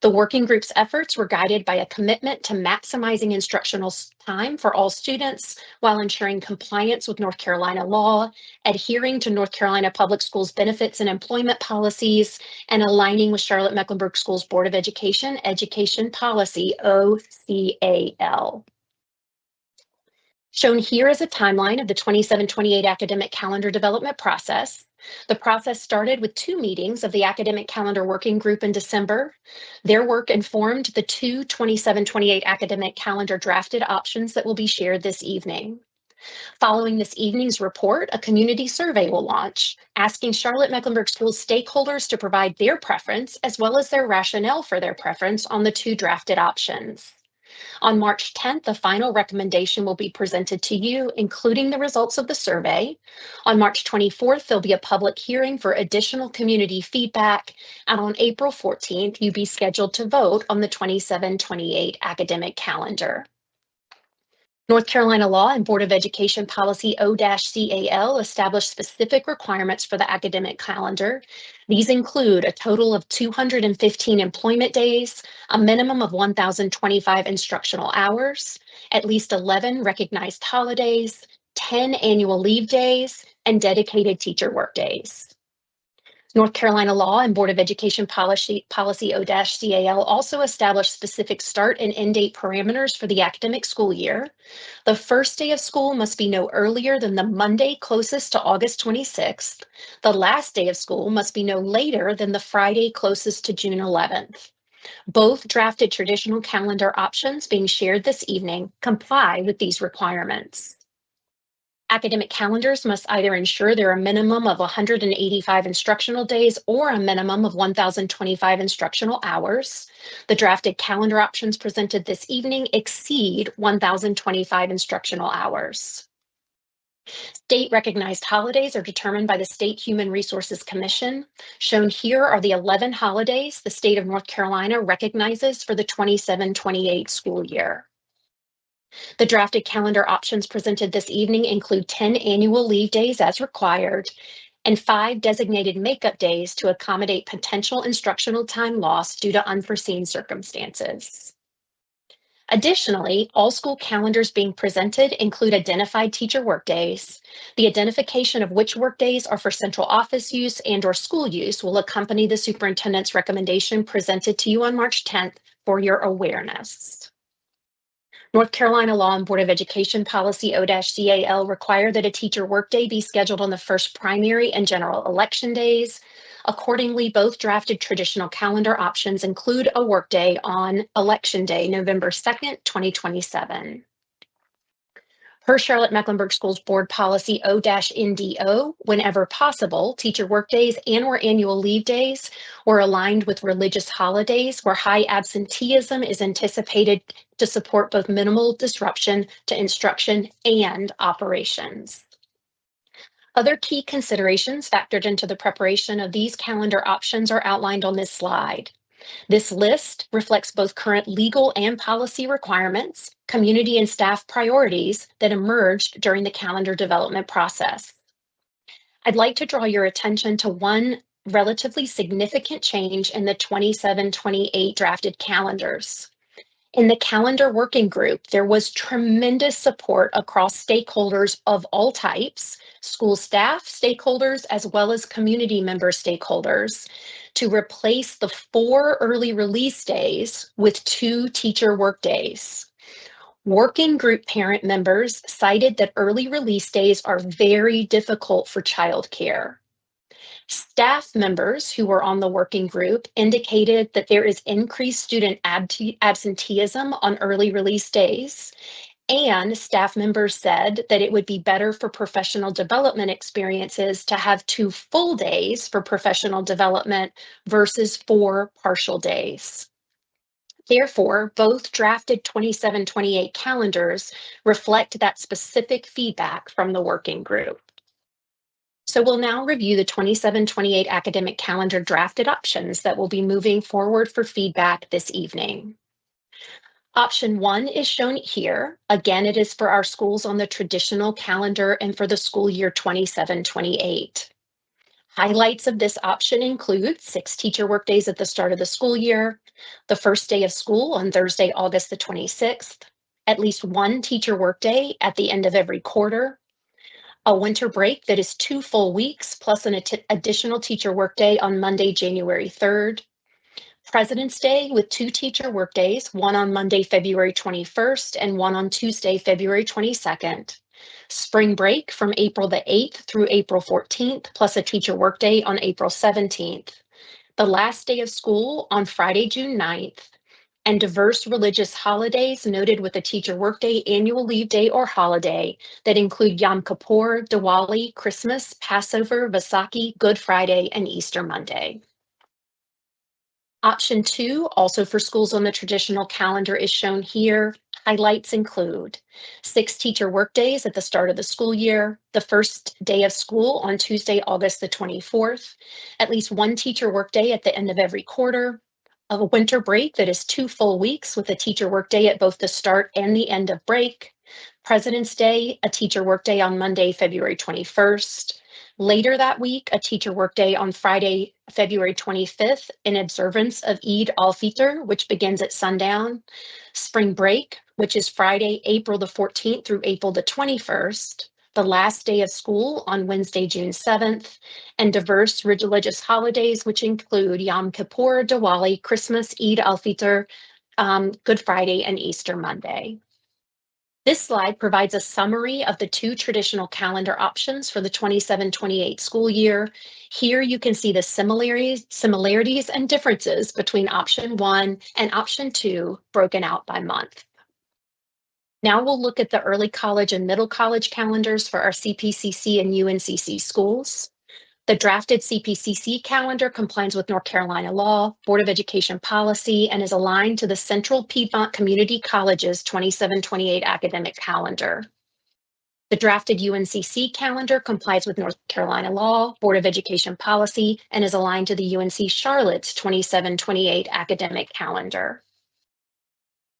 The working group's efforts were guided by a commitment to maximizing instructional time for all students while ensuring compliance with North Carolina law, adhering to North Carolina Public Schools benefits and employment policies, and aligning with Charlotte-Mecklenburg Schools Board of Education Education Policy, OCAL. Shown here is a timeline of the 27-28 academic calendar development process. The process started with 2 meetings of the academic calendar working group in December. Their work informed the 2 27-28 academic calendar drafted options that will be shared this evening. Following this evening's report, a community survey will launch, asking Charlotte-Mecklenburg Schools stakeholders to provide their preference as well as their rationale for their preference on the 2 drafted options. On March 10th, the final recommendation will be presented to you, including the results of the survey. On March 24th, there'll be a public hearing for additional community feedback. And on April 14th, you'll be scheduled to vote on the 27-28 academic calendar. North Carolina law and Board of Education policy O-CAL establish specific requirements for the academic calendar. These include a total of 215 employment days, a minimum of 1,025 instructional hours, at least 11 recognized holidays, 10 annual leave days, and dedicated teacher work days. North Carolina law and Board of Education policy O-CAL also establish specific start and end date parameters for the academic school year. The first day of school must be no earlier than the Monday closest to August 26th. The last day of school must be no later than the Friday closest to June 11th. Both drafted traditional calendar options being shared this evening comply with these requirements. Academic calendars must either ensure there are a minimum of 185 instructional days or a minimum of 1,025 instructional hours. The drafted calendar options presented this evening exceed 1,025 instructional hours. State recognized holidays are determined by the State Human Resources Commission. Shown here are the 11 holidays the state of North Carolina recognizes for the 27-28 school year. The drafted calendar options presented this evening include 10 annual leave days as required and 5 designated makeup days to accommodate potential instructional time loss due to unforeseen circumstances. Additionally, all school calendars being presented include identified teacher workdays. The identification of which workdays are for central office use and/or school use will accompany the superintendent's recommendation presented to you on March 10th for your awareness. North Carolina law and Board of Education policy O-CAL require that a teacher workday be scheduled on the first primary and general election days. Accordingly, both drafted traditional calendar options include a workday on Election Day, November 2nd, 2027. Per Charlotte-Mecklenburg Schools Board policy O-NDO, whenever possible, teacher workdays and/or annual leave days were aligned with religious holidays where high absenteeism is anticipated to support both minimal disruption to instruction and operations. Other key considerations factored into the preparation of these calendar options are outlined on this slide. This list reflects both current legal and policy requirements, community and staff priorities that emerged during the calendar development process. I'd like to draw your attention to one relatively significant change in the 27-28 drafted calendars. In the calendar working group, there was tremendous support across stakeholders of all types, school staff stakeholders, as well as community member stakeholders, to replace the 4 early release days with 2 teacher workdays. Working group parent members cited that early release days are very difficult for childcare. Staff members who were on the working group indicated that there is increased student absenteeism on early release days, and staff members said that it would be better for professional development experiences to have 2 full days for professional development versus 4 partial days. Therefore, both drafted 27-28 calendars reflect that specific feedback from the working group. So we'll now review the 27-28 academic calendar drafted options that will be moving forward for feedback this evening. Option 1 is shown here. Again, it is for our schools on the traditional calendar and for the school year 27-28. Highlights of this option include 6 teacher workdays at the start of the school year, the first day of school on Thursday, August the 26th, at least 1 teacher workday at the end of every quarter, a winter break that is 2 full weeks plus an additional teacher workday on Monday, January 3rd, President's Day with 2 teacher workdays, one on Monday, February 21st and one on Tuesday, February 22nd. Spring break from April the 8th through April 14th, plus a teacher workday on April 17th. The last day of school on Friday, June 9th, and diverse religious holidays noted with a teacher workday, annual leave day, or holiday that include Yom Kippur, Diwali, Christmas, Passover, Vaisakhi, Good Friday, and Easter Monday. Option 2, also for schools on the traditional calendar, is shown here. Highlights include 6 teacher workdays at the start of the school year, the first day of school on Tuesday, August the 24th, at least 1 teacher workday at the end of every quarter, a winter break that is 2 full weeks with a teacher workday at both the start and the end of break, President's Day, a teacher workday on Monday, February 21st, later that week, a teacher workday on Friday, February 25th in observance of Eid al-Fitr, which begins at sundown, spring break, which is Friday, April the 14th through April the 21st, the last day of school on Wednesday, June 7th, and diverse religious holidays, which include Yom Kippur, Diwali, Christmas, Eid al-Fitr, Good Friday, and Easter Monday. This slide provides a summary of the 2 traditional calendar options for the 27-28 school year. Here you can see the similarities and differences between option 1 and option 2 broken out by month. Now we'll look at the early college and middle college calendars for our CPCC and UNCC schools. The drafted CPCC calendar complies with North Carolina law, Board of Education policy, and is aligned to the Central Piedmont Community College's 27-28 academic calendar. The drafted UNCC calendar complies with North Carolina law, Board of Education policy, and is aligned to the UNC Charlotte's 27-28 academic calendar.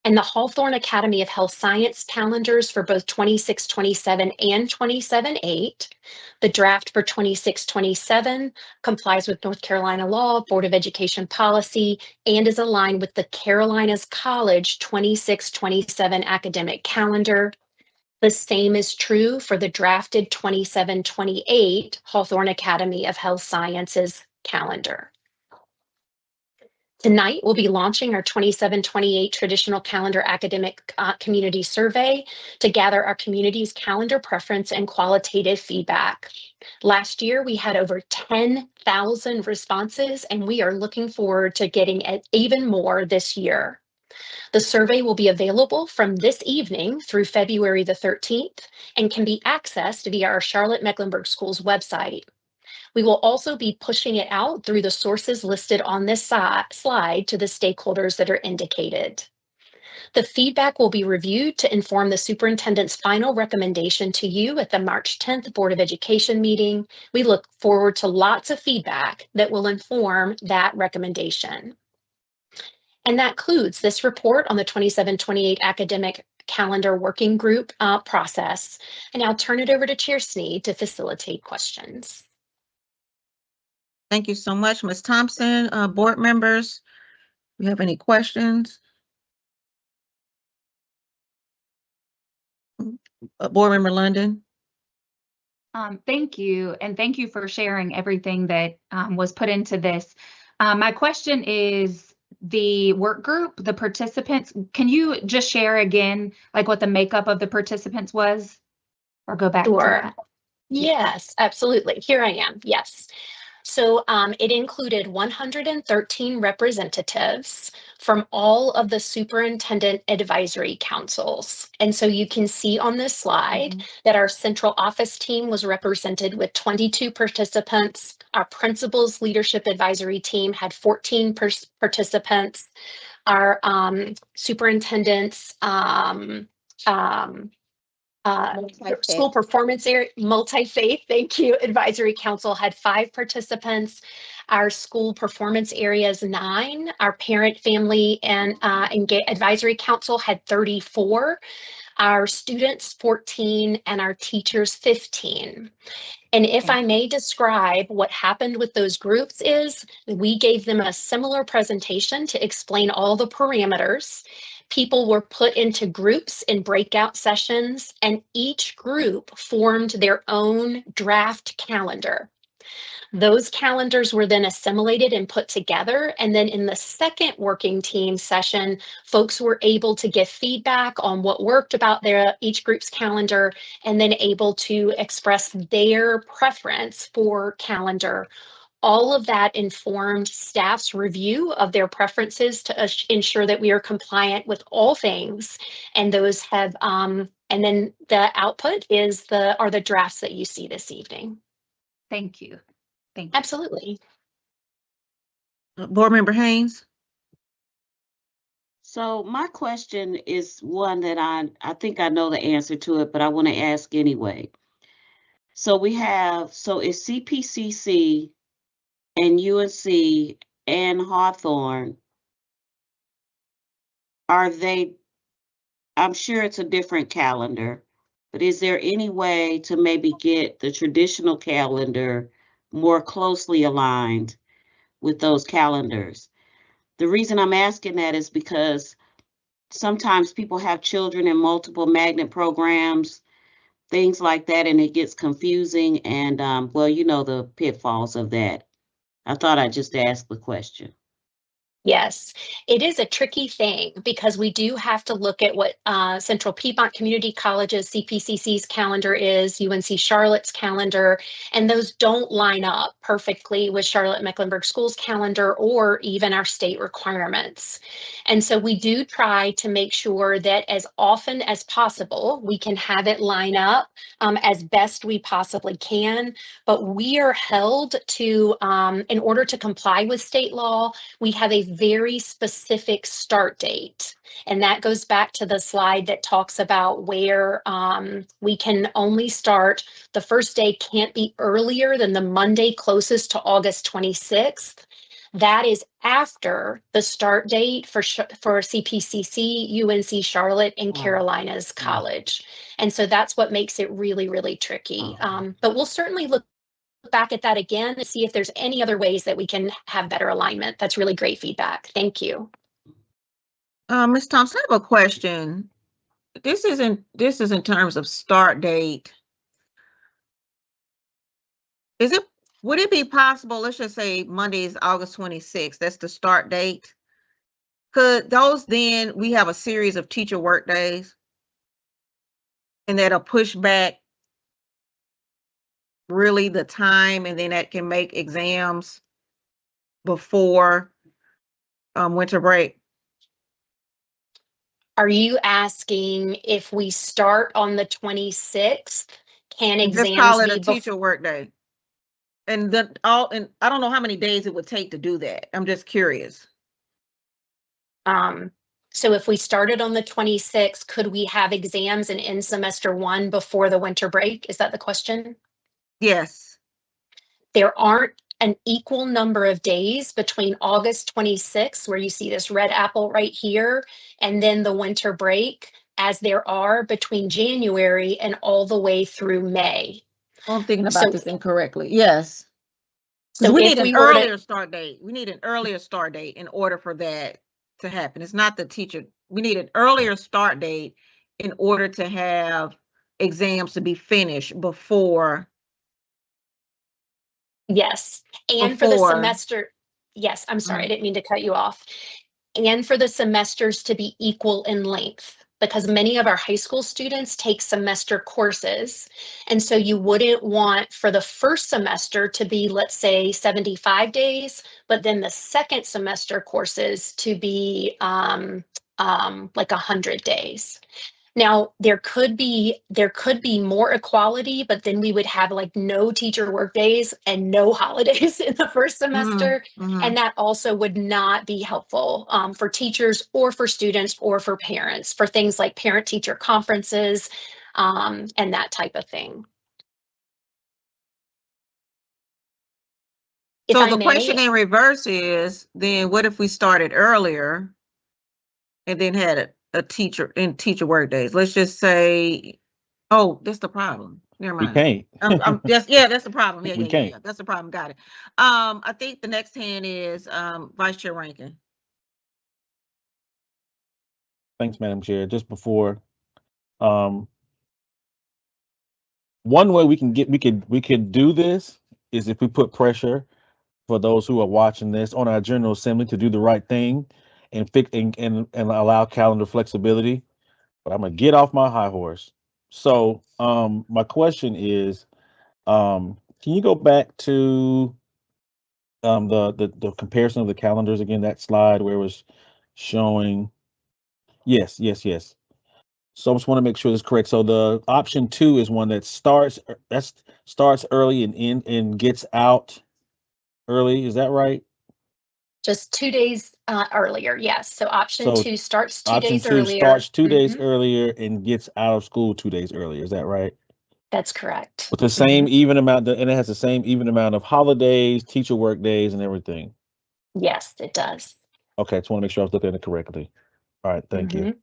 And the Hawthorne Academy of Health Science calendars for both 26-27 and 27-8. The draft for 26-27 complies with North Carolina law, Board of Education policy, and is aligned with the Carolinas College 26-27 academic calendar. The same is true for the drafted 27-28 Hawthorne Academy of Health Sciences calendar. Tonight, we'll be launching our 27-28 traditional calendar academic community survey to gather our community's calendar preference and qualitative feedback. Last year, we had over 10,000 responses, and we are looking forward to getting even more this year. The survey will be available from this evening through February the 13th and can be accessed via our Charlotte-Mecklenburg Schools website. We will also be pushing it out through the sources listed on this slide to the stakeholders that are indicated. The feedback will be reviewed to inform the superintendent's final recommendation to you at the March 10th Board of Education meeting. We look forward to lots of feedback that will inform that recommendation. And that concludes this report on the 27-28 academic calendar working group process. And I'll turn it over to Chair Sneed to facilitate questions. Thank you so much, Ms. Thompson. Board members, do you have any questions? Board Member London. Thank you, and thank you for sharing everything that was put into this. My question is the work group, the participants. Can you just share again, like what the makeup of the participants was, or go back to that? Yes, absolutely. Here I am. Yes. So it included 113 representatives from all of the superintendent advisory councils. And so you can see on this slide that our central office team was represented with 22 participants. Our principals leadership advisory team had 14 participants. Our superintendent's school performance area, multi-faith, thank you, advisory council had 5 participants. Our school performance areas 9. Our parent, family, and advisory council had 34. Our students 14, and our teachers 15. And if I may describe what happened with those groups is we gave them a similar presentation to explain all the parameters. People were put into groups in breakout sessions, and each group formed their own draft calendar. Those calendars were then assimilated and put together. And then in the second working team session, folks were able to give feedback on what worked about each group's calendar, and then able to express their preference for calendar. All of that informed staff's review of their preferences to ensure that we are compliant with all things. And those have, and then the output are the drafts that you see this evening. Thank you. Thank you. Absolutely. Board Member Haynes? So my question is one that I think I know the answer to it, but I want to ask anyway. So is CPCC and UNC and Hawthorne, I'm sure it's a different calendar, but is there any way to maybe get the traditional calendar more closely aligned with those calendars? The reason I'm asking that is because sometimes people have children in multiple magnet programs, things like that, and it gets confusing, and well, you know the pitfalls of that. I thought I'd just ask the question. Yes, it is a tricky thing because we do have to look at what Central Piedmont Community College's CPCC's calendar is, UNC Charlotte's calendar, and those don't line up perfectly with Charlotte-Mecklenburg Schools calendar or even our state requirements. And so we do try to make sure that as often as possible, we can have it line up as best we possibly can, but we are held to, in order to comply with state law, we have a very specific start date. And that goes back to the slide that talks about where we can only start. The first day can't be earlier than the Monday closest to August 26th. That is after the start date for CPCC, UNC Charlotte, and Carolinas College. And so that's what makes it really, really tricky. But we'll certainly look back at that again and see if there's any other ways that we can have better alignment. That's really great feedback. Thank you. Ms. Thompson, I have a question. This is in terms of start date. Would it be possible, let's just say Monday is August 26th, that's the start date. Could those then, we have a series of teacher work days and that'll push back really the time, and then that can make exams before winter break? Are you asking if we start on the 26th, can exams just call it a be teacher work day? And I don't know how many days it would take to do that. I'm just curious. So if we started on the 26th, could we have exams in semester 1 before the winter break? Is that the question? Yes. There aren't an equal number of days between August 26th, where you see this red apple right here, and then the winter break, as there are between January and all the way through May. I'm thinking about this incorrectly. Yes. So we need an earlier start date. We need an earlier start date in order for that to happen. It's not the teacher. We need an earlier start date in order to have exams to be finished before. Yes. And for the semester. Yes, I'm sorry, I didn't mean to cut you off. And for the semesters to be equal in length, because many of our high school students take semester courses. And so you wouldn't want for the first semester to be, let's say, 75 days, but then the second semester courses to be like 100 days. Now, there could be more equality, but then we would have like no teacher work days and no holidays in the first semester. And that also would not be helpful for teachers or for students or for parents for things like parent-teacher conferences and that type of thing. If So I the may, question in reverse is, then what if we started earlier and then had a teacher work days? Let's just say, oh, that's the problem. Never We mind. can't. That's the problem. We can't. Yeah. That's the problem. Got it. I think the next hand is Vice Chair Rankin. Thanks, Madam Chair. Just before, one way we could do this is if we put pressure for those who are watching this on our General Assembly to do the right thing and allow calendar flexibility. But I'm gonna get off my high horse. So my question is, can you go back to the comparison of the calendars again, that slide where it was showing? Yes. So I just want to make sure this is correct. So the option 2 is one that starts early and gets out early. Is that right? just 2 days earlier, yes. So option So 2 starts 2 Option days 2 earlier. starts 2 days earlier and gets out of school 2 days earlier. Is that right? That's correct. With the same even amount, and it has the same even amount of holidays, teacher work days, and everything. Yes, it does. Okay, just want to make sure I was looking at it correctly. All right, thank you.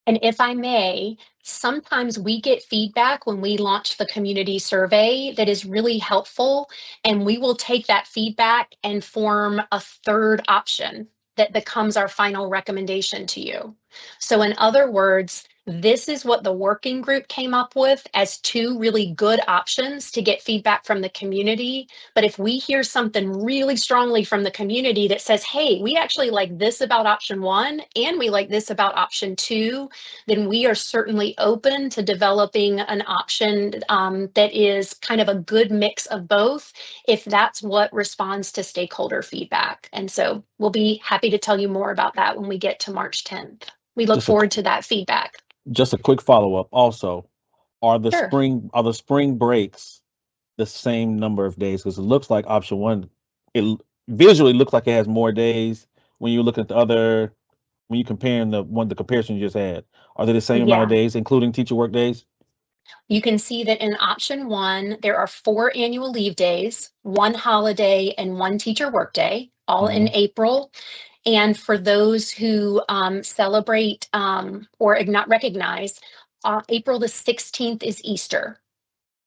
And if I may, sometimes we get feedback when we launch the community survey that is really helpful, and we will take that feedback and form a third option that becomes our final recommendation to you. So in other words, this is what the working group came up with as 2 really good options to get feedback from the community. But if we hear something really strongly from the community that says, hey, we actually like this about option 1 and we like this about option 2, then we are certainly open to developing an option that is kind of a good mix of both, if that's what responds to stakeholder feedback. And so we'll be happy to tell you more about that when we get to March 10th. We look forward to that feedback. Just a quick follow-up also. Are the Sure. spring breaks the same number of days? Because it looks like option 1, it visually looks like it has more days when you look at when you comparing the comparison you just had. Are they the same amount of days, including teacher work days? You can see that in option 1, there are 4 annual leave days, 1 holiday, and 1 teacher work day, all in April. And for those who celebrate or not recognize, April the 16th is Easter.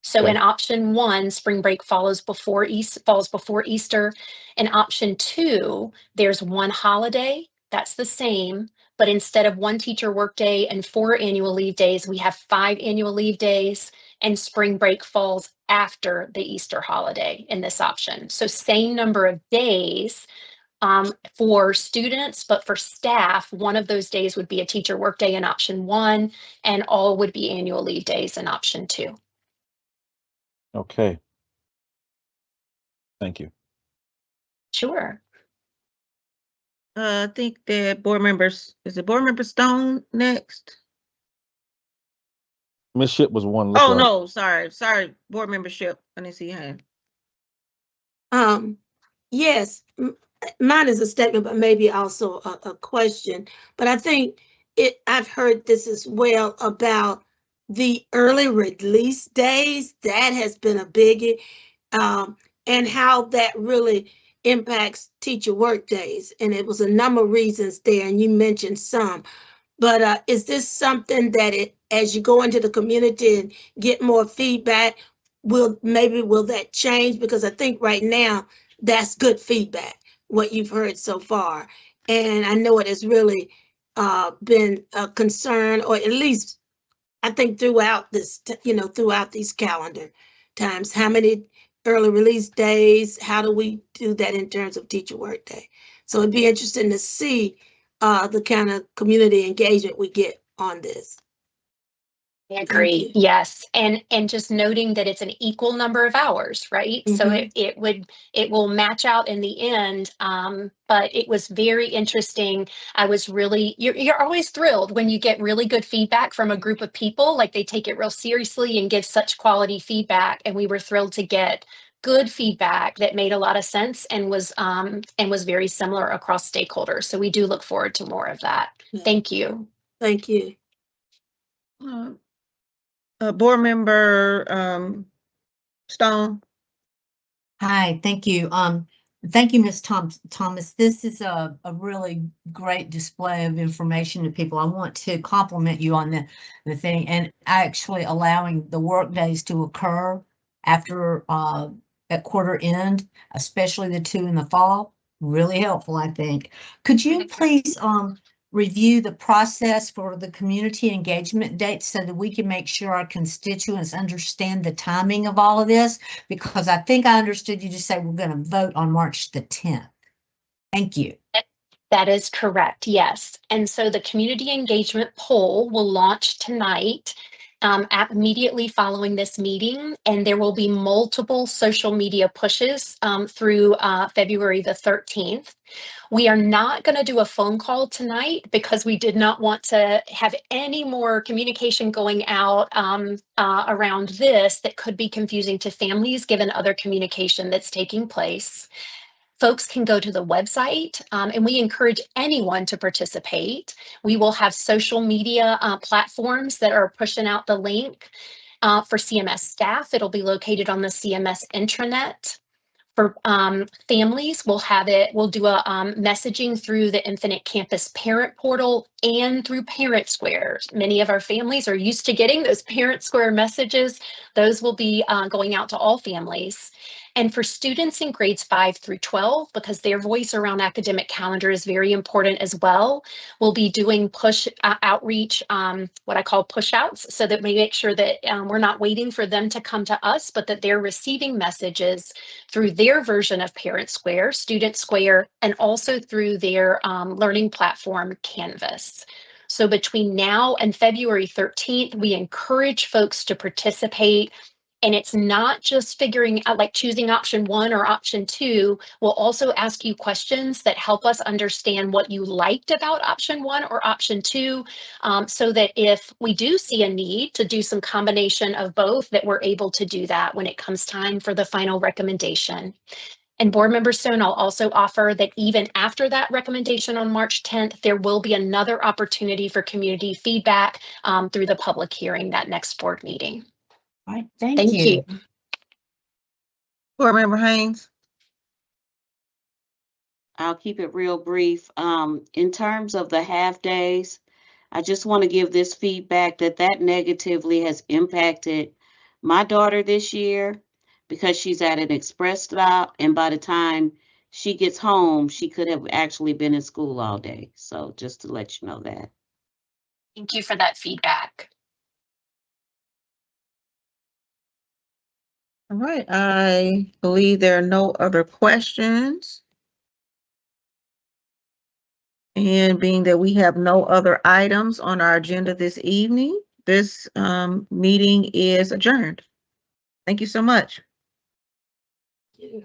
So in option 1, spring break falls before Easter. In option 2, there's 1 holiday, that's the same, but instead of 1 teacher work day and 4 annual leave days, we have 5 annual leave days, and spring break falls after the Easter holiday in this option. So same number of days for students, but for staff, one of those days would be a teacher work day in option 1, and all would be annual leave days in option 2. Okay. Thank you. Sure. I think that board members, is it board member Stone next? Ms. Ship was one. Oh, no, sorry, board membership. I didn't see your hand. Yes, mine is a statement, but maybe also a question. But I think I've heard this as well about the early release days. That has been a biggie, and how that really impacts teacher work days. And it was a number of reasons there, and you mentioned some. But is this something that as you go into the community and get more feedback, will that change? Because I think right now that's good feedback, what you've heard so far. And I know it has really been a concern, or at least I think throughout this, throughout these calendar times, how many early release days, how do we do that in terms of teacher work day? So it'd be interesting to see the kind of community engagement we get on this. I agree. Yes. And just noting that it's an equal number of hours, right? So it will match out in the end. But it was very interesting. I was really, you're always thrilled when you get really good feedback from a group of people, like they take it real seriously and give such quality feedback. And we were thrilled to get good feedback that made a lot of sense and was very similar across stakeholders. So we do look forward to more of that. Yeah. Thank you. Thank you. Board member Stone. Hi, thank you. Thank you, Ms. Thomas. This is a really great display of information to people. I want to compliment you on the thing and actually allowing the work days to occur after at quarter end, especially the 2 in the fall. Really helpful, I think. Could you please review the process for the community engagement dates so that we can make sure our constituents understand the timing of all of this? Because I think I understood you to say we're going to vote on March the 10th. Thank you. That is correct, yes. And so the community engagement poll will launch tonight immediately following this meeting, and there will be multiple social media pushes through February the 13th. We are not going to do a phone call tonight because we did not want to have any more communication going out around this that could be confusing to families given other communication that's taking place. Folks can go to the website and we encourage anyone to participate. We will have social media platforms that are pushing out the link. For CMS staff, it'll be located on the CMS intranet. For families, we'll do a messaging through the Infinite Campus Parent Portal and through Parent Squares. Many of our families are used to getting those Parent Square messages. Those will be going out to all families. And for students in grades 5 through 12, because their voice around academic calendar is very important as well, we'll be doing push outreach, what I call push outs, so that we make sure that we're not waiting for them to come to us, but that they're receiving messages through their version of Parent Square, Student Square, and also through their learning platform, Canvas. So between now and February 13th, we encourage folks to participate. And it's not just figuring out, like choosing option 1 or option 2. We'll also ask you questions that help us understand what you liked about option 1 or option 2, so that if we do see a need to do some combination of both, that we're able to do that when it comes time for the final recommendation. And Board Member Stone, I'll also offer that even after that recommendation on March 10th, there will be another opportunity for community feedback through the public hearing that next board meeting. All right, thank you. Board Member Haynes. I'll keep it real brief. In terms of the half days, I just want to give this feedback that negatively has impacted my daughter this year because she's at an express stop, and by the time she gets home, she could have actually been in school all day. So just to let you know that. Thank you for that feedback. All right, I believe there are no other questions. And being that we have no other items on our agenda this evening, this meeting is adjourned. Thank you so much.